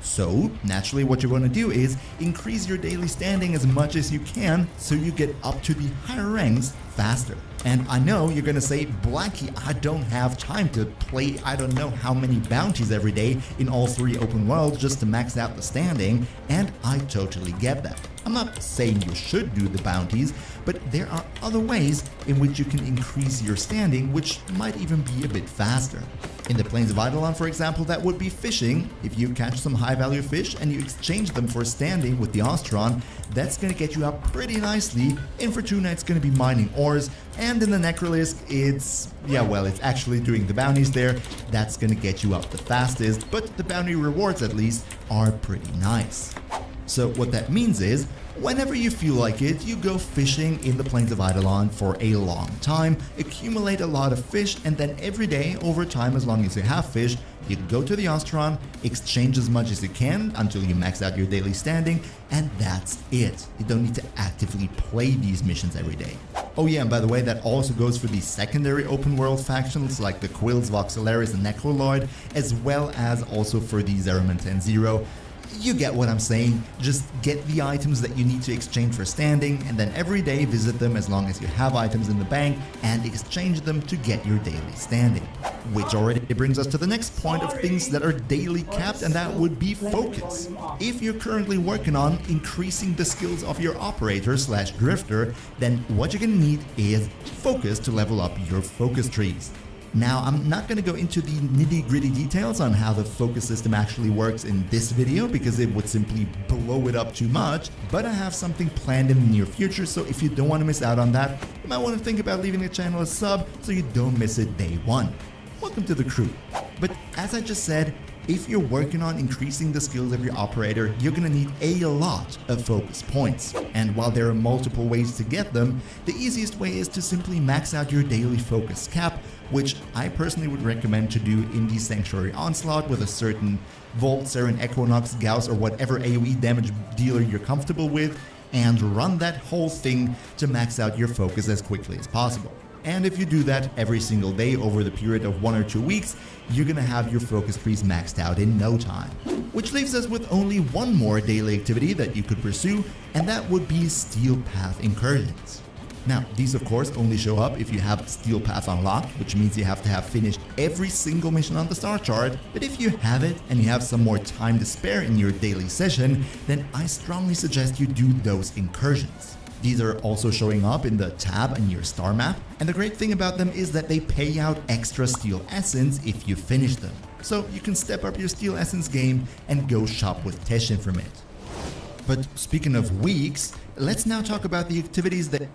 So, naturally what you want to do is increase your daily standing as much as you can so you get up to the higher ranks faster. And I know you're gonna say, Blackie, I don't have time to play I don't know how many bounties every day in all 3 open worlds just to max out the standing, and I totally get that. I'm not saying you should do the bounties, but there are other ways in which you can increase your standing, which might even be a bit faster. In the Plains of Eidolon, for example, that would be fishing. If you catch some high-value fish and you exchange them for standing with the Ostron, that's gonna get you up pretty nicely. In Fortuna, it's gonna be mining ores, and in the Necrolisc, it's actually doing the bounties there. That's gonna get you up the fastest, but the bounty rewards at least are pretty nice. So what that means is, whenever you feel like it, you go fishing in the Plains of Eidolon for a long time, accumulate a lot of fish, and then every day, over time, as long as you have fish, you go to the Ostron, exchange as much as you can until you max out your daily standing, and that's it. You don't need to actively play these missions every day. Oh yeah, and by the way, that also goes for the secondary open world factions like the Quills, Voxelaris, and Necroloid, as well as also for the Zerament and Zero. You get what I'm saying. Just get the items that you need to exchange for standing, and then every day visit them as long as you have items in the bank and exchange them to get your daily standing. Which already brings us to the next point of things that are daily capped, and that would be focus. If you're currently working on increasing the skills of your operator/drifter, then what you're gonna need is focus to level up your focus trees. Now, I'm not going to go into the nitty-gritty details on how the focus system actually works in this video because it would simply blow it up too much, but I have something planned in the near future, so if you don't want to miss out on that, you might want to think about leaving the channel a sub so you don't miss it day one. Welcome to the crew. But as I just said, If you're working on increasing the skills of your operator, you're gonna need a lot of focus points. And while there are multiple ways to get them, the easiest way is to simply max out your daily focus cap, which I personally would recommend to do in the Sanctuary Onslaught with a certain Volt, Saren, Equinox, Gauss, or whatever AoE damage dealer you're comfortable with, and run that whole thing to max out your focus as quickly as possible. And if you do that every single day over the period of 1 or 2 weeks, you're gonna have your focus trees maxed out in no time. Which leaves us with only one more daily activity that you could pursue, and that would be Steel Path Incursions. Now, these of course only show up if you have Steel Path unlocked, which means you have to have finished every single mission on the star chart, but if you have it and you have some more time to spare in your daily session, then I strongly suggest you do those incursions. These are also showing up in the tab in your star map, and the great thing about them is that they pay out extra Steel Essence if you finish them. So you can step up your Steel Essence game and go shop with Teshin from it. But speaking of weeks, let's now talk about the activities that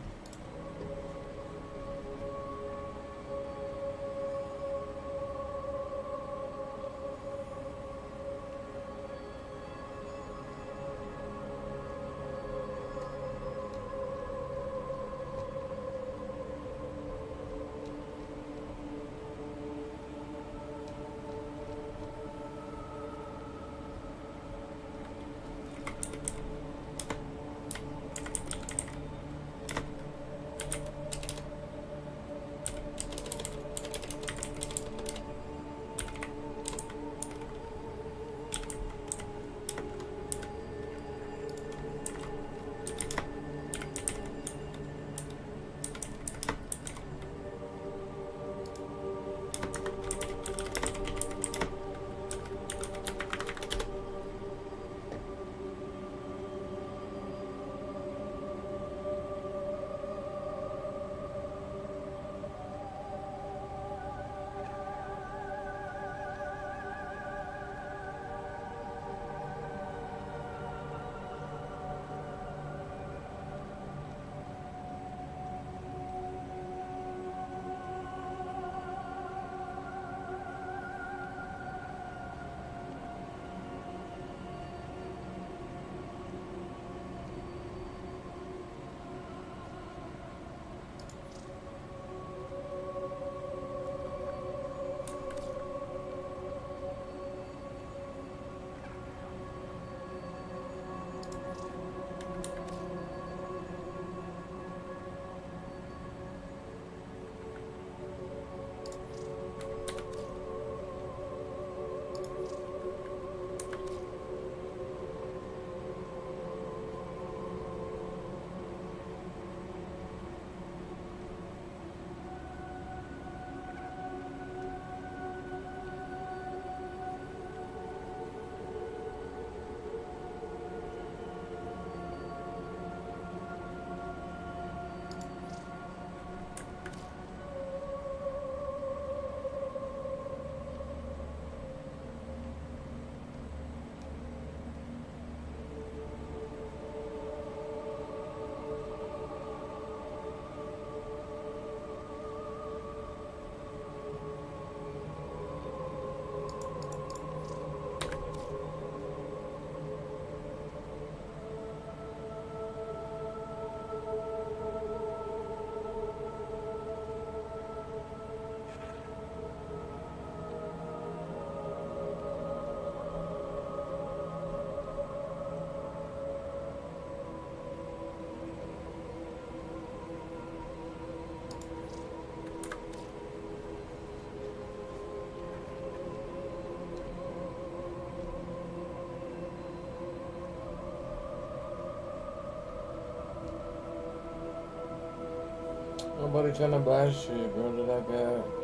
Nobody trying to buy shit, bro, that I got.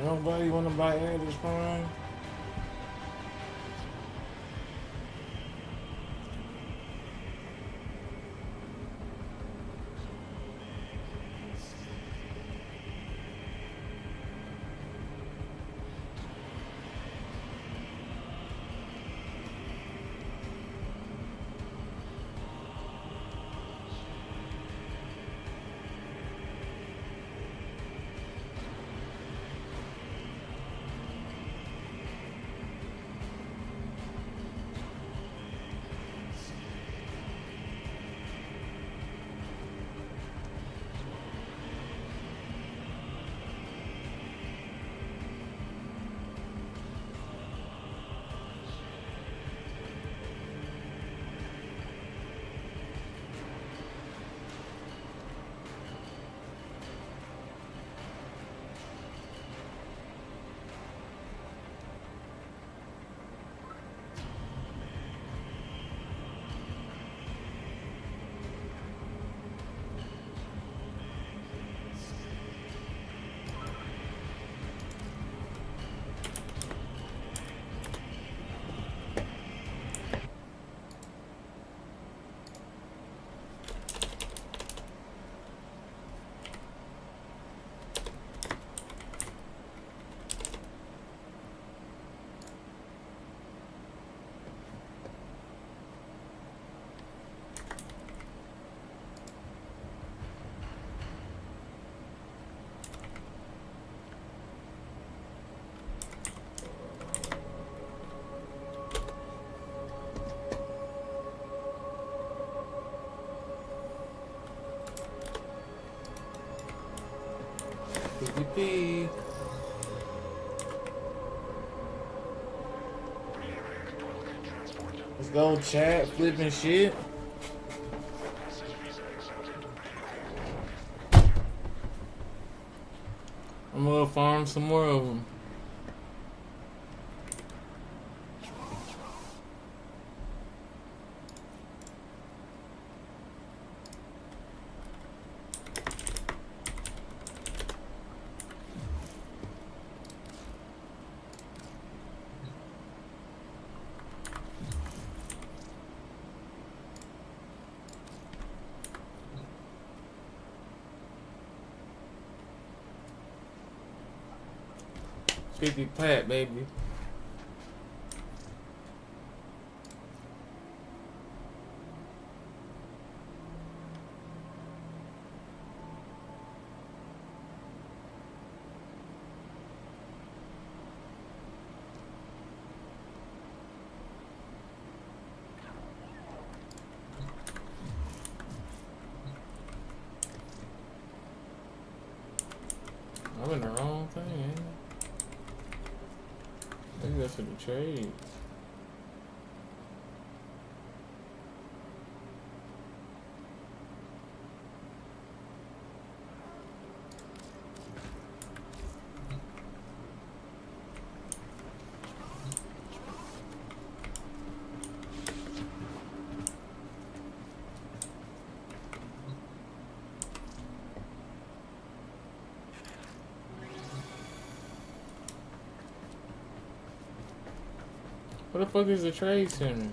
Nobody wanna buy Addis Prime? PvP. Let's go, chat, flipping shit. I'm gonna farm some more of them. Creepy plat, baby. I'm in the wrong thing, ain't I? Maybe that's for the trade. What the fuck is the trade center?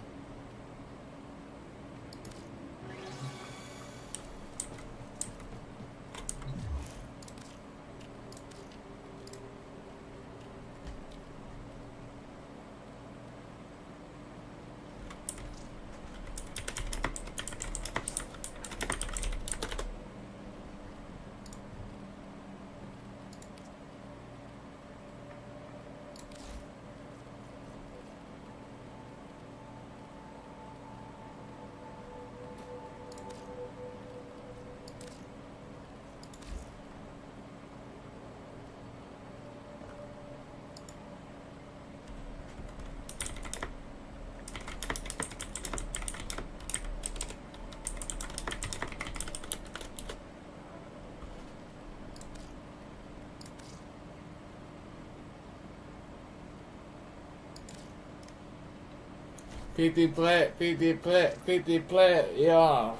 PT plat, PT plat, PT plat, yeah.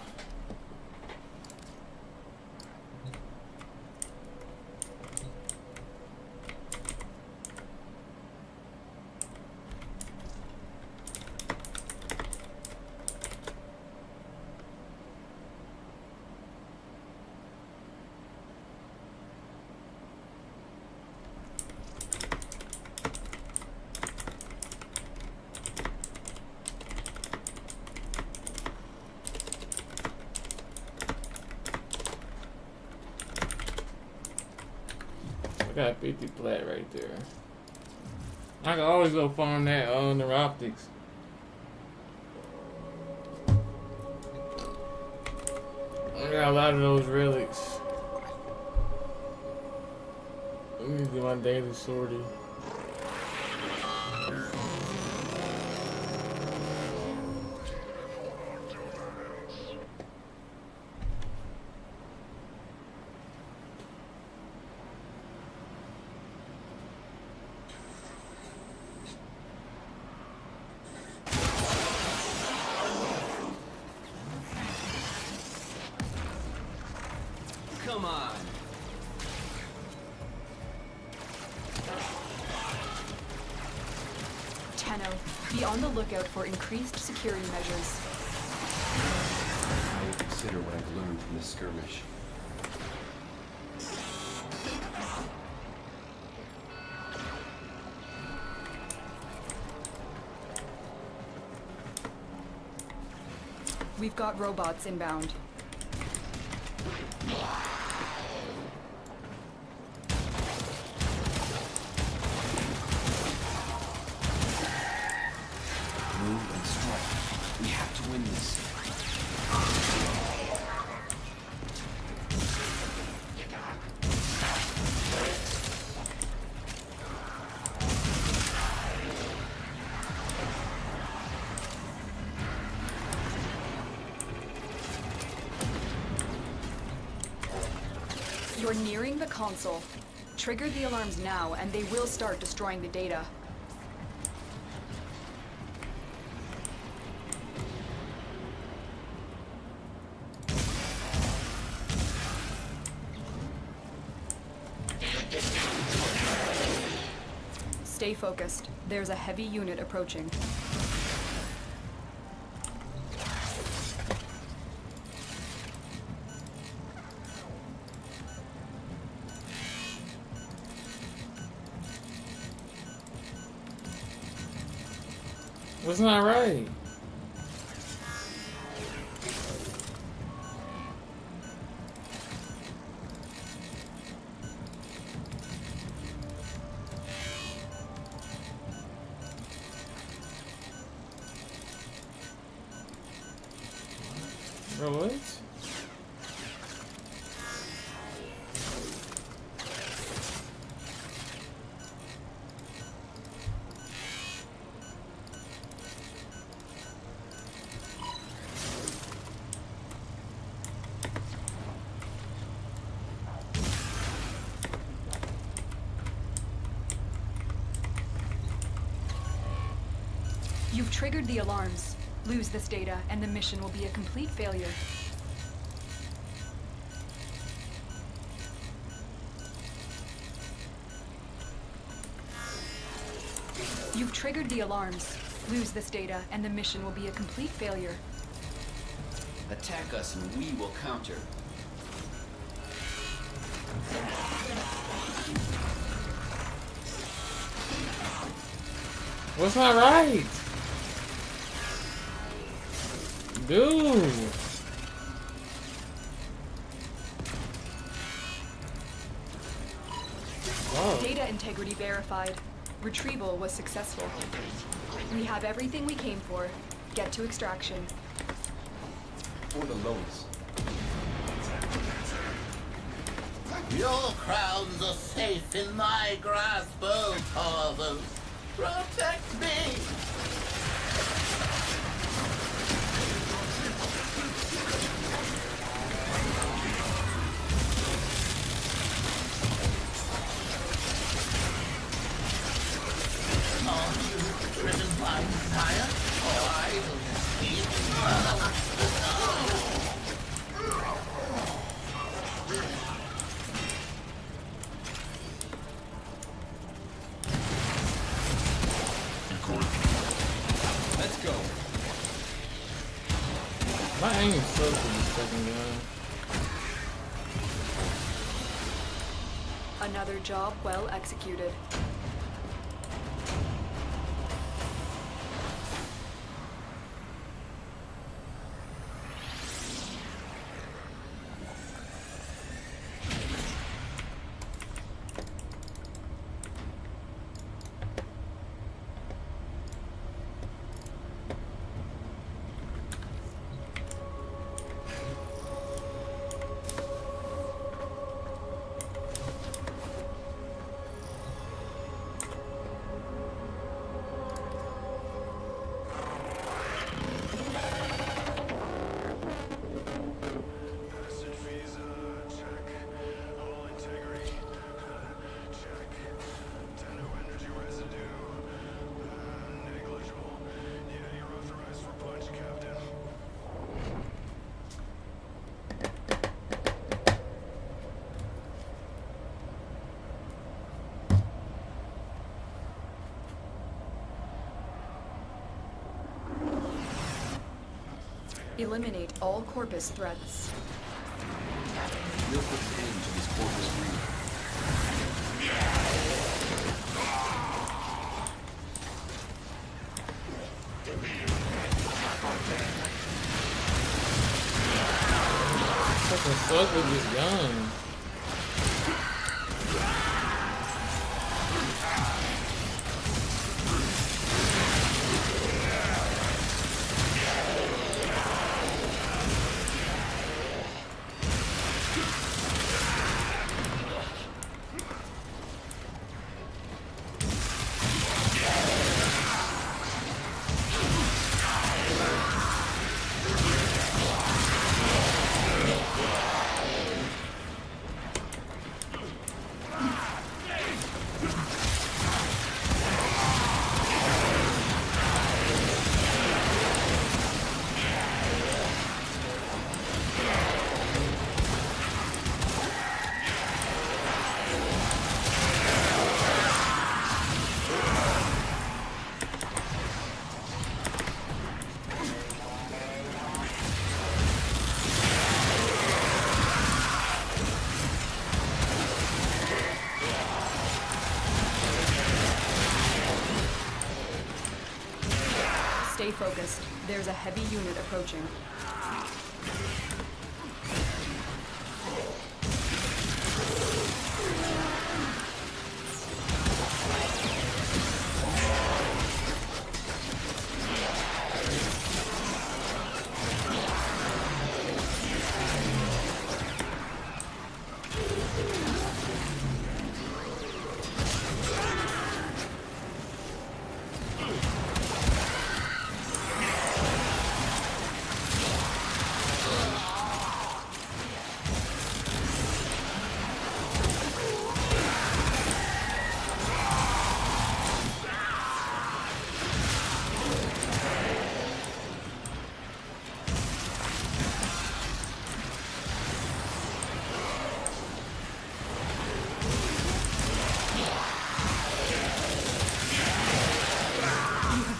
got 50 plat right there. I can always go farm that neuroptics. I got a lot of those relics. Let me do my daily sortie. Come on. Tenno, be on the lookout for increased security measures. I will consider what I've learned from this skirmish. We've got robots inbound. Move and strike. We have to win this. You're nearing the console. Trigger the alarms now, and they will start destroying the data. Stay focused. There's a heavy unit approaching. What's not right? Bro, what? You've triggered the alarms. Lose this data, and the mission will be a complete failure. You've triggered the alarms. Lose this data, and the mission will be a complete failure. Attack us and we will counter. What's not right? Dude. Wow. Data integrity verified. Retrieval was successful. We have everything we came for. Get to extraction. For the lowest. Your crowns are safe in my grasp, oh fathers. Protect me! Are you driven by fire or idleness? Let's go. My aim is so for this fucking gun. Another job well executed. Eliminate all Corpus threats. We'll put an end to this Corpus breed. Fucking suck with this gun. Stay focused. There's a heavy unit approaching.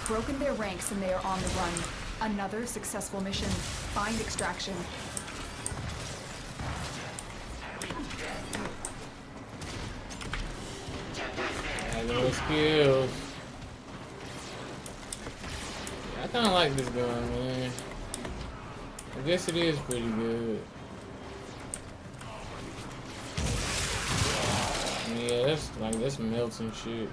Broken their ranks and they are on the run. Another successful mission. Find extraction. I know skills. I kind of like this gun, man. I guess it is pretty good. Yeah, that's melting shit.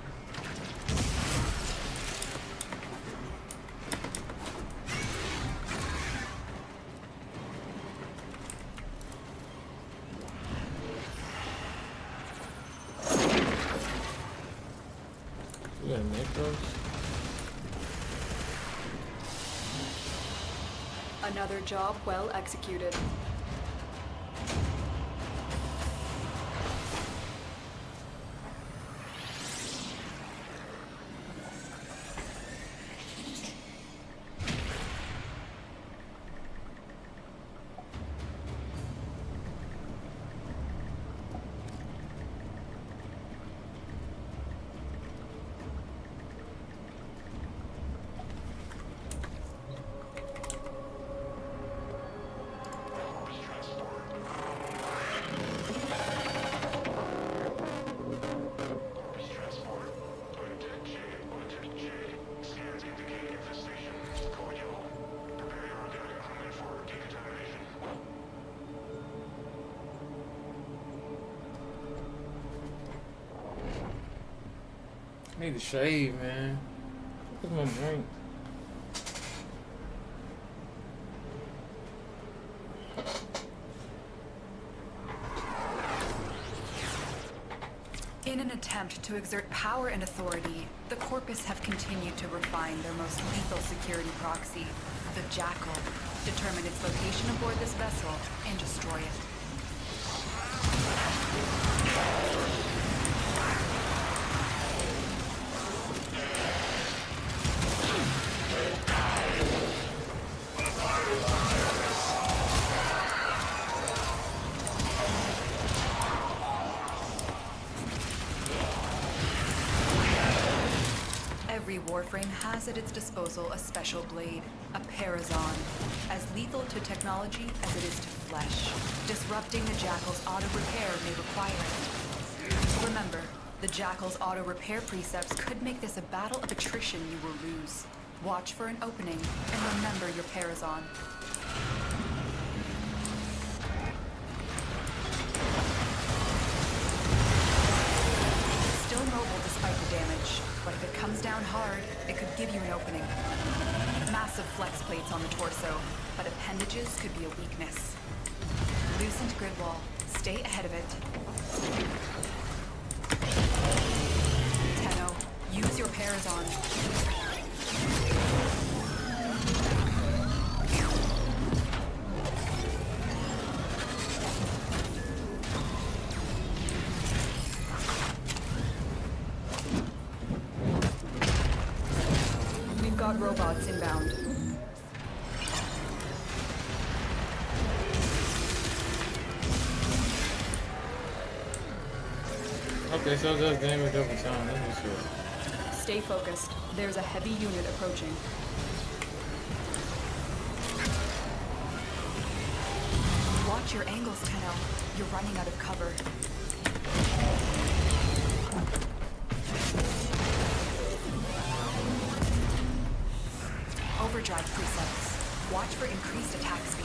Another job well executed. I need to shave, man. Where's my drink? In an attempt to exert power and authority, the Corpus have continued to refine their most lethal security proxy, the Jackal, determine its location aboard this vessel, and destroy it. Warframe has at its disposal a special blade, a Parazon, as lethal to technology as it is to flesh. Disrupting the Jackal's auto-repair may require it. Remember, the Jackal's auto-repair precepts could make this a battle of attrition you will lose. Watch for an opening, and remember your Parazon. Still mobile despite the damage, but if it comes down hard, it could give you an opening. Massive flex plates on the torso, but appendages could be a weakness. Loosened grid wall. Stay ahead of it. Tenno, use your Parazon. We've got robots inbound. Okay, so it does damage over time. That's sure. Stay focused. There's a heavy unit approaching. Watch your angles, Tenno. You're running out of cover. Overdrive precepts. Watch for increased attack speed.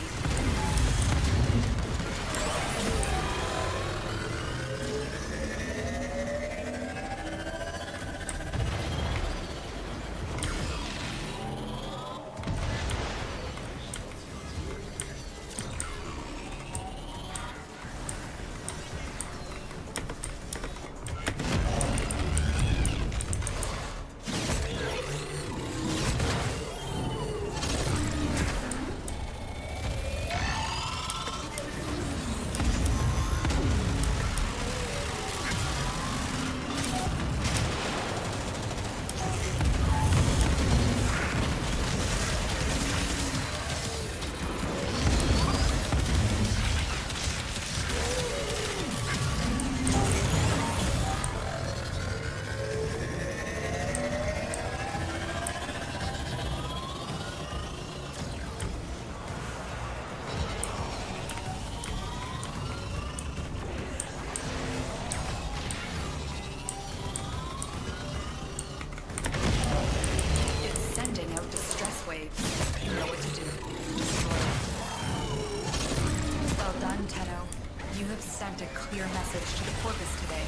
A clear message to the Corpus today.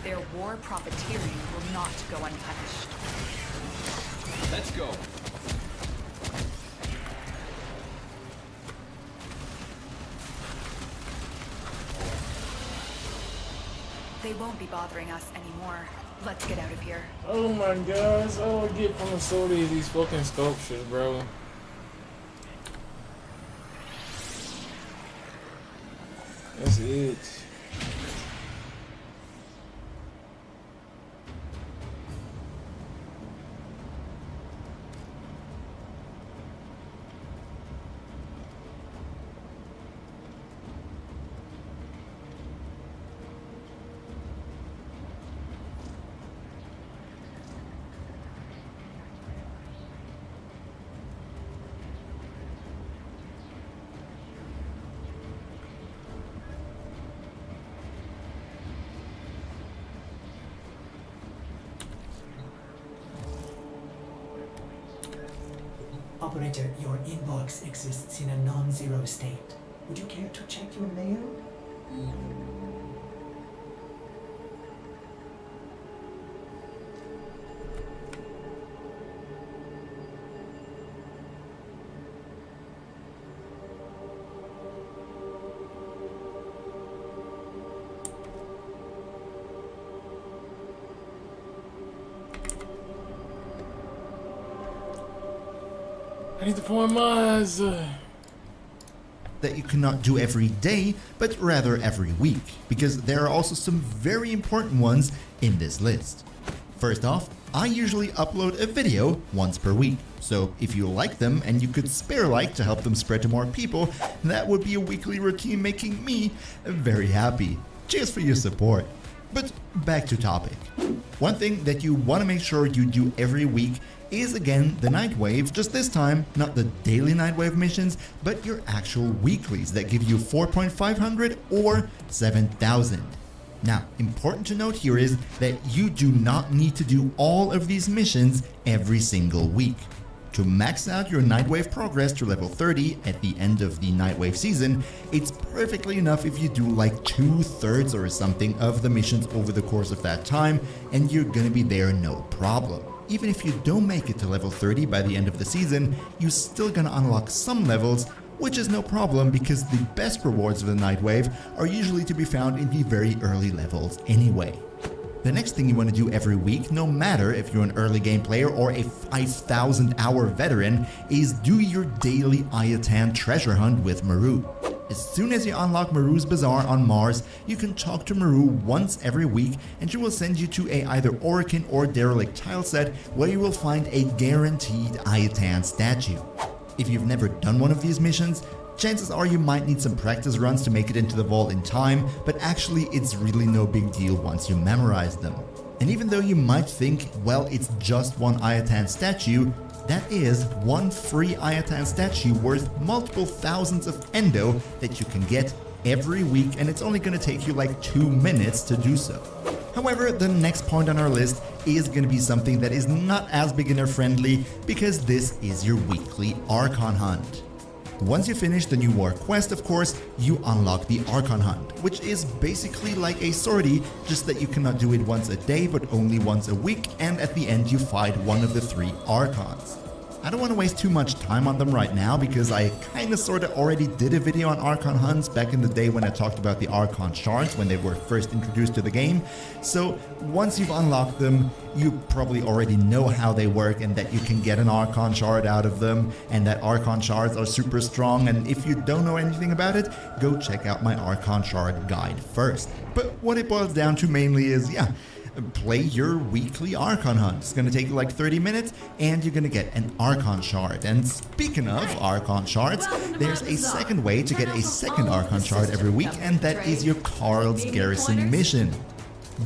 Their war profiteering will not go unpunished. Let's go. They won't be bothering us anymore. Let's get out of here. Oh my god, that's all I get from the sword is these fucking sculptures, bro. That's it. Operator, your inbox exists in a non-zero state. Would you care to check your mail? I need to form mines. That you cannot do every day, but rather every week, because there are also some very important ones in this list. First off, I usually upload a video once per week, so if you like them and you could spare a like to help them spread to more people, that would be a weekly routine making me very happy. Cheers for your support. But back to topic. One thing that you want to make sure you do every week is again the Nightwave, just this time not the daily Nightwave missions, but your actual weeklies that give you 4,500 or 7,000. Now, important to note here is that you do not need to do all of these missions every single week. To max out your Nightwave progress to level 30 at the end of the Nightwave season, it's perfectly enough if you do like 2/3 or something of the missions over the course of that time, and you're gonna be there no problem. Even if you don't make it to level 30 by the end of the season, you're still gonna unlock some levels, which is no problem because the best rewards of the Nightwave are usually to be found in the very early levels anyway. The next thing you want to do every week, no matter if you're an early game player or a 5,000 hour veteran, is do your daily Ayatan treasure hunt with Maru. As soon as you unlock Maru's Bazaar on Mars, you can talk to Maru once every week and she will send you to a either Orokin or Derelict tile set where you will find a guaranteed Ayatan statue. If you've never done one of these missions, chances are you might need some practice runs to make it into the vault in time, but actually it's really no big deal once you memorize them. And even though you might think, well, it's just one Ayatan statue, that is one free Ayatan statue worth multiple thousands of Endo that you can get every week, and it's only going to take you like 2 minutes to do so. However, the next point on our list is going to be something that is not as beginner friendly because this is your weekly Archon hunt. Once you finish the New War quest, of course, you unlock the Archon Hunt, which is basically like a sortie, just that you cannot do it once a day but only once a week, and at the end you fight one of the 3 Archons. I don't want to waste too much time on them right now because I kinda sorta already did a video on Archon hunts back in the day when I talked about the Archon shards when they were first introduced to the game. So once you've unlocked them, you probably already know how they work and that you can get an Archon shard out of them and that Archon shards are super strong, and if you don't know anything about it, go check out my Archon shard guide first. But what it boils down to mainly is, play your weekly Archon hunt. It's going to take you like 30 minutes and you're going to get an Archon shard. And speaking of Archon shards, there's a second way to get a second Archon shard every week, and that is your Karl's Garrison mission.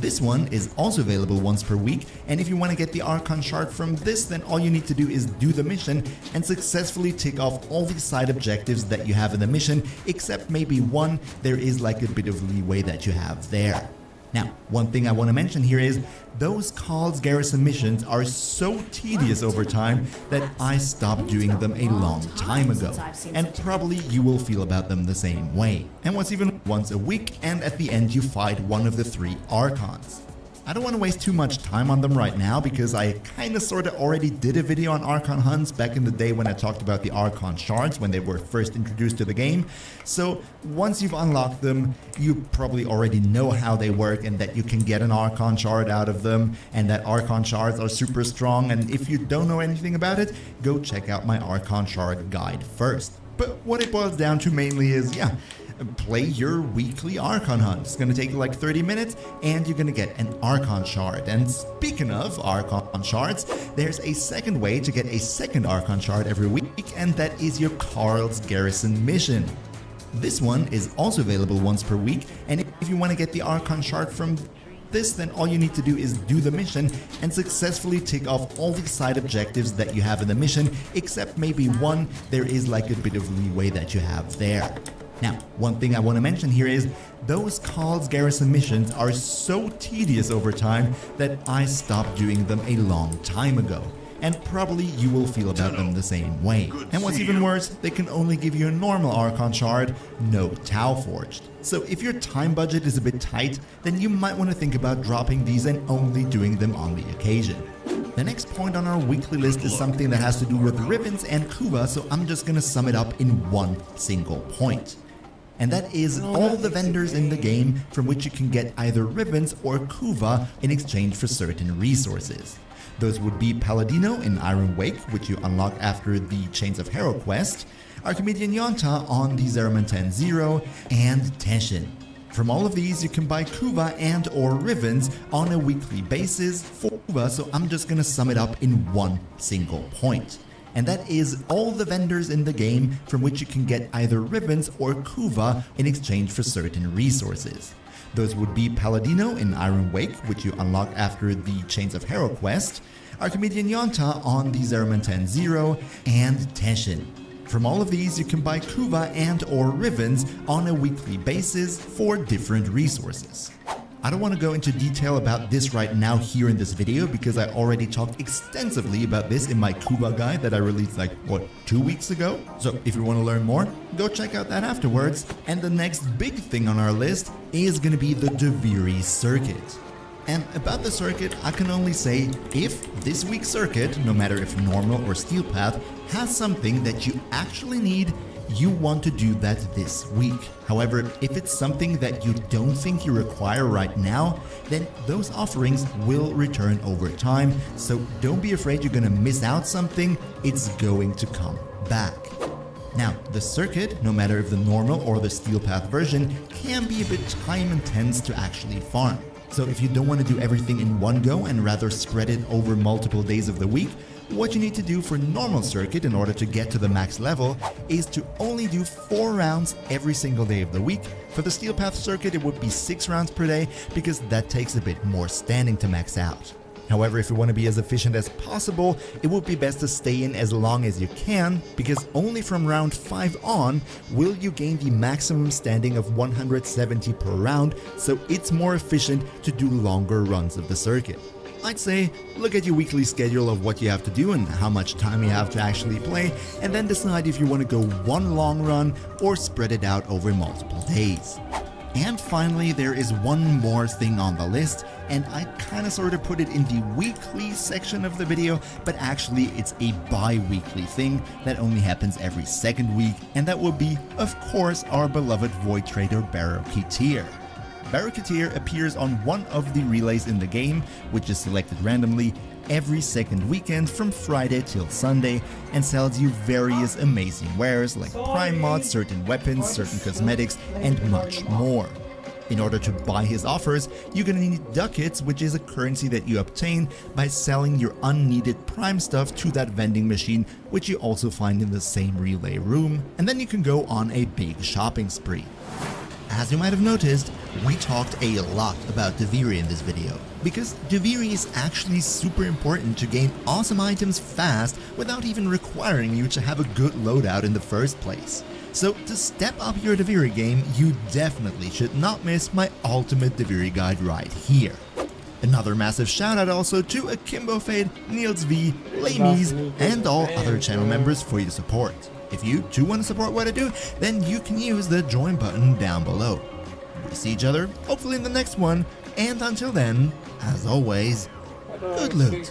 This one is also available once per week, and if you want to get the Archon shard from this, then all you need to do is do the mission and successfully tick off all the side objectives that you have in the mission, except maybe one. There is like a bit of leeway that you have there. Now, one thing I want to mention here is those Karl's Garrison missions are so tedious over time that I stopped doing them a long time ago, and probably you will feel about them the same way. And what's even once a week, and at the end you fight one of the 3 Archons. I don't want to waste too much time on them right now because I kinda sorta already did a video on Archon hunts back in the day when I talked about the Archon shards when they were first introduced to the game. So once you've unlocked them, you probably already know how they work and that you can get an Archon shard out of them and that Archon shards are super strong, and if you don't know anything about it, go check out my Archon shard guide first. But what it boils down to mainly is, play your weekly Archon hunt. It's going to take you like 30 minutes and you're going to get an Archon shard. And speaking of Archon shards, there's a second way to get a second Archon shard every week, and that is your Karl's Garrison mission. This one is also available once per week, and if you want to get the Archon shard from this, then all you need to do is do the mission and successfully tick off all the side objectives that you have in the mission, except maybe one. There is like a bit of leeway that you have there. Now, one thing I want to mention here is those Karl's Garrison missions are so tedious over time that I stopped doing them a long time ago, and probably you will feel about them the same way. And what's even worse, they can only give you a normal Archon shard, no Tau Forged. So if your time budget is a bit tight, then you might want to think about dropping these and only doing them on the occasion. The next point on our weekly list is something that has to do with ribbons and Kuva, so I'm just going to sum it up in one single point. And that is all the vendors in the game from which you can get either ribbons or Kuva in exchange for certain resources. Those would be Paladino in Iron Wake, which you unlock after the Chains of Hero quest, Archimedean Yonta on the Zeraman 10-0, and Teshin. From all of these, you can buy Kuva and or ribbons on a weekly basis for Kuva, so I'm just going to sum it up in one single point. And that is all the vendors in the game from which you can get either ribbons or Kuva in exchange for certain resources. Those would be Palladino in Iron Wake, which you unlock after the Chains of Hero quest, Archimedean Yonta on the Zeraman 10-0, and Teshin. From all of these, you can buy Kuva and or Rivens on a weekly basis for different resources. I don't want to go into detail about this right now here in this video because I already talked extensively about this in my Kuva guide that I released like, 2 weeks ago? So if you want to learn more, go check out that afterwards. And the next big thing on our list is going to be the Deviri circuit. And about the circuit, I can only say if this week's circuit, no matter if normal or steel path, has something that you actually need, you want to do that this week. However, if it's something that you don't think you require right now, then those offerings will return over time, so don't be afraid you're gonna miss out something, it's going to come back. Now, the circuit, no matter if the normal or the steel path version, can be a bit time intense to actually farm. So if you don't want to do everything in one go and rather spread it over multiple days of the week, what you need to do for normal circuit in order to get to the max level is to only do 4 rounds every single day of the week. For the steel path circuit, it would be 6 rounds per day because that takes a bit more standing to max out. However, if you want to be as efficient as possible, it would be best to stay in as long as you can, because only from round 5 on will you gain the maximum standing of 170 per round, so it's more efficient to do longer runs of the circuit. I'd say look at your weekly schedule of what you have to do and how much time you have to actually play, and then decide if you want to go one long run or spread it out over multiple days. And finally, there is one more thing on the list, and I kinda sorta put it in the weekly section of the video, but actually it's a bi-weekly thing that only happens every second week, and that would be, of course, our beloved Void Trader Barrow-Kitir. Barrow-Kitir appears on one of the relays in the game, which is selected randomly, every second weekend from Friday till Sunday, and sells you various amazing wares like prime mods, certain weapons, certain cosmetics, and much more. In order to buy his offers, you're gonna need ducats, which is a currency that you obtain by selling your unneeded prime stuff to that vending machine, which you also find in the same relay room, and then you can go on a big shopping spree. As you might have noticed, we talked a lot about Deviri in this video, because Deviri is actually super important to gain awesome items fast without even requiring you to have a good loadout in the first place. So to step up your Deviri game, you definitely should not miss my ultimate Deviri guide right here. Another massive shout out also to Akimbo Fade, Niels V, Lamies, and all other channel members for your support. If you too want to support what I do, then you can use the join button down below. We see each other, hopefully in the next one, and until then, as always, good loot.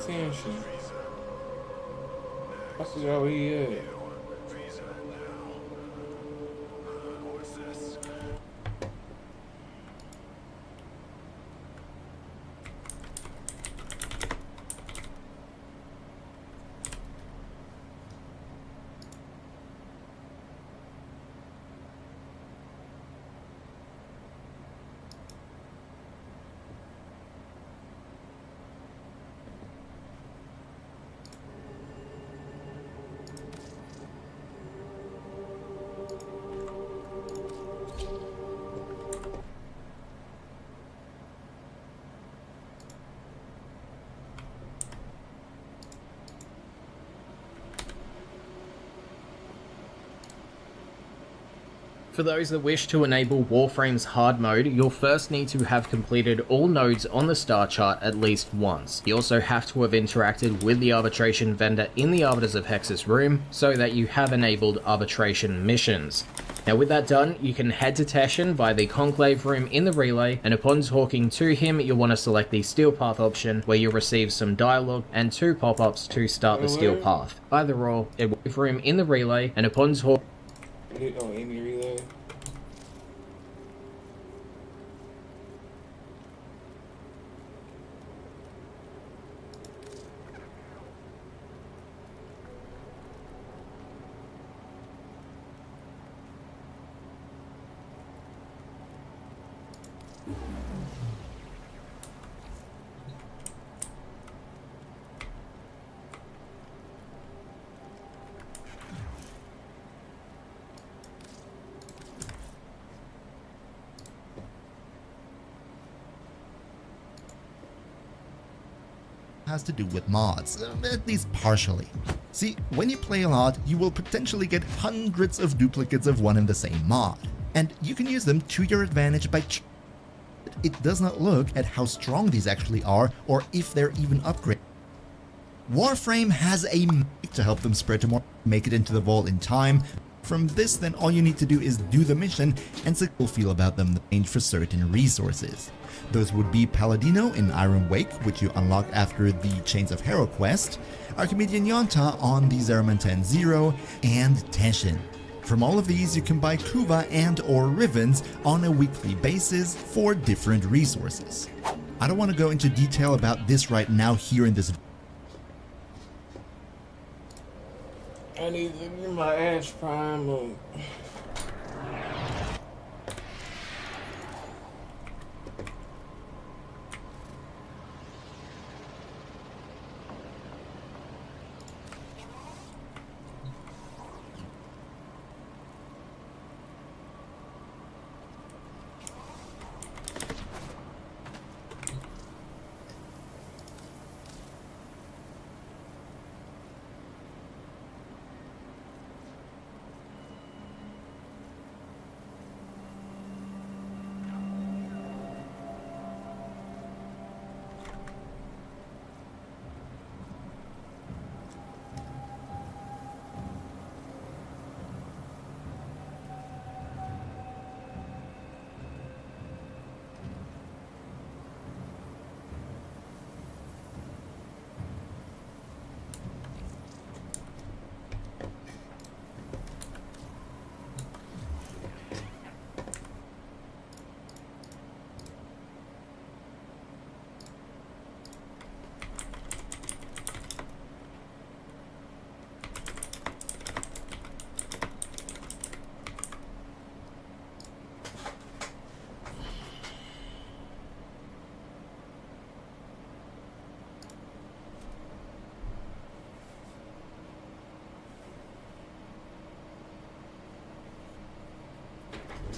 For those that wish to enable Warframe's hard mode, you'll first need to have completed all nodes on the star chart at least once. You also have to have interacted with the arbitration vendor in the Arbiters of Hexus room, so that you have enabled arbitration missions. Now with that done, you can head to Teshin by the Conclave room in the relay, and upon talking to him, you'll want to select the Steel Path option, where you'll receive some dialogue and 2 pop-ups to start the Steel Path. Either or, it will be room in the relay, and upon talking... any relay? has to do with mods, at least partially. See, when you play a lot, you will potentially get hundreds of duplicates of one and the same mod, and you can use them to your advantage by it does not look at how strong these actually are or if they're even upgraded. Warframe has a mech to help them spread to more, make it into the vault in time. From this, then all you need to do is do the mission and so you'll feel about them change for certain resources. Those would be Paladino in Iron Wake, which you unlock after the Chains of Hero quest, Archimedean Yonta on the Zeramantan Zero, and Teshin. From all of these, you can buy Kuva and or Rivens on a weekly basis for different resources. I don't want to go into detail about this right now here in this video. I need to get my Ash Prime on.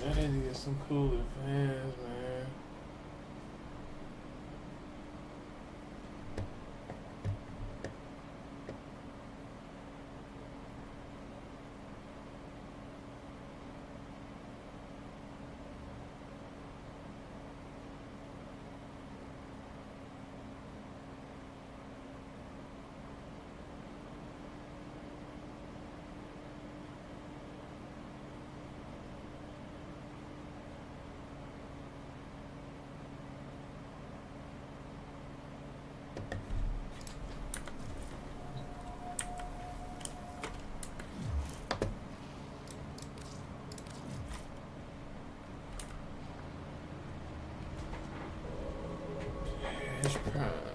I need to get some cooler fans, man. Ash Prime.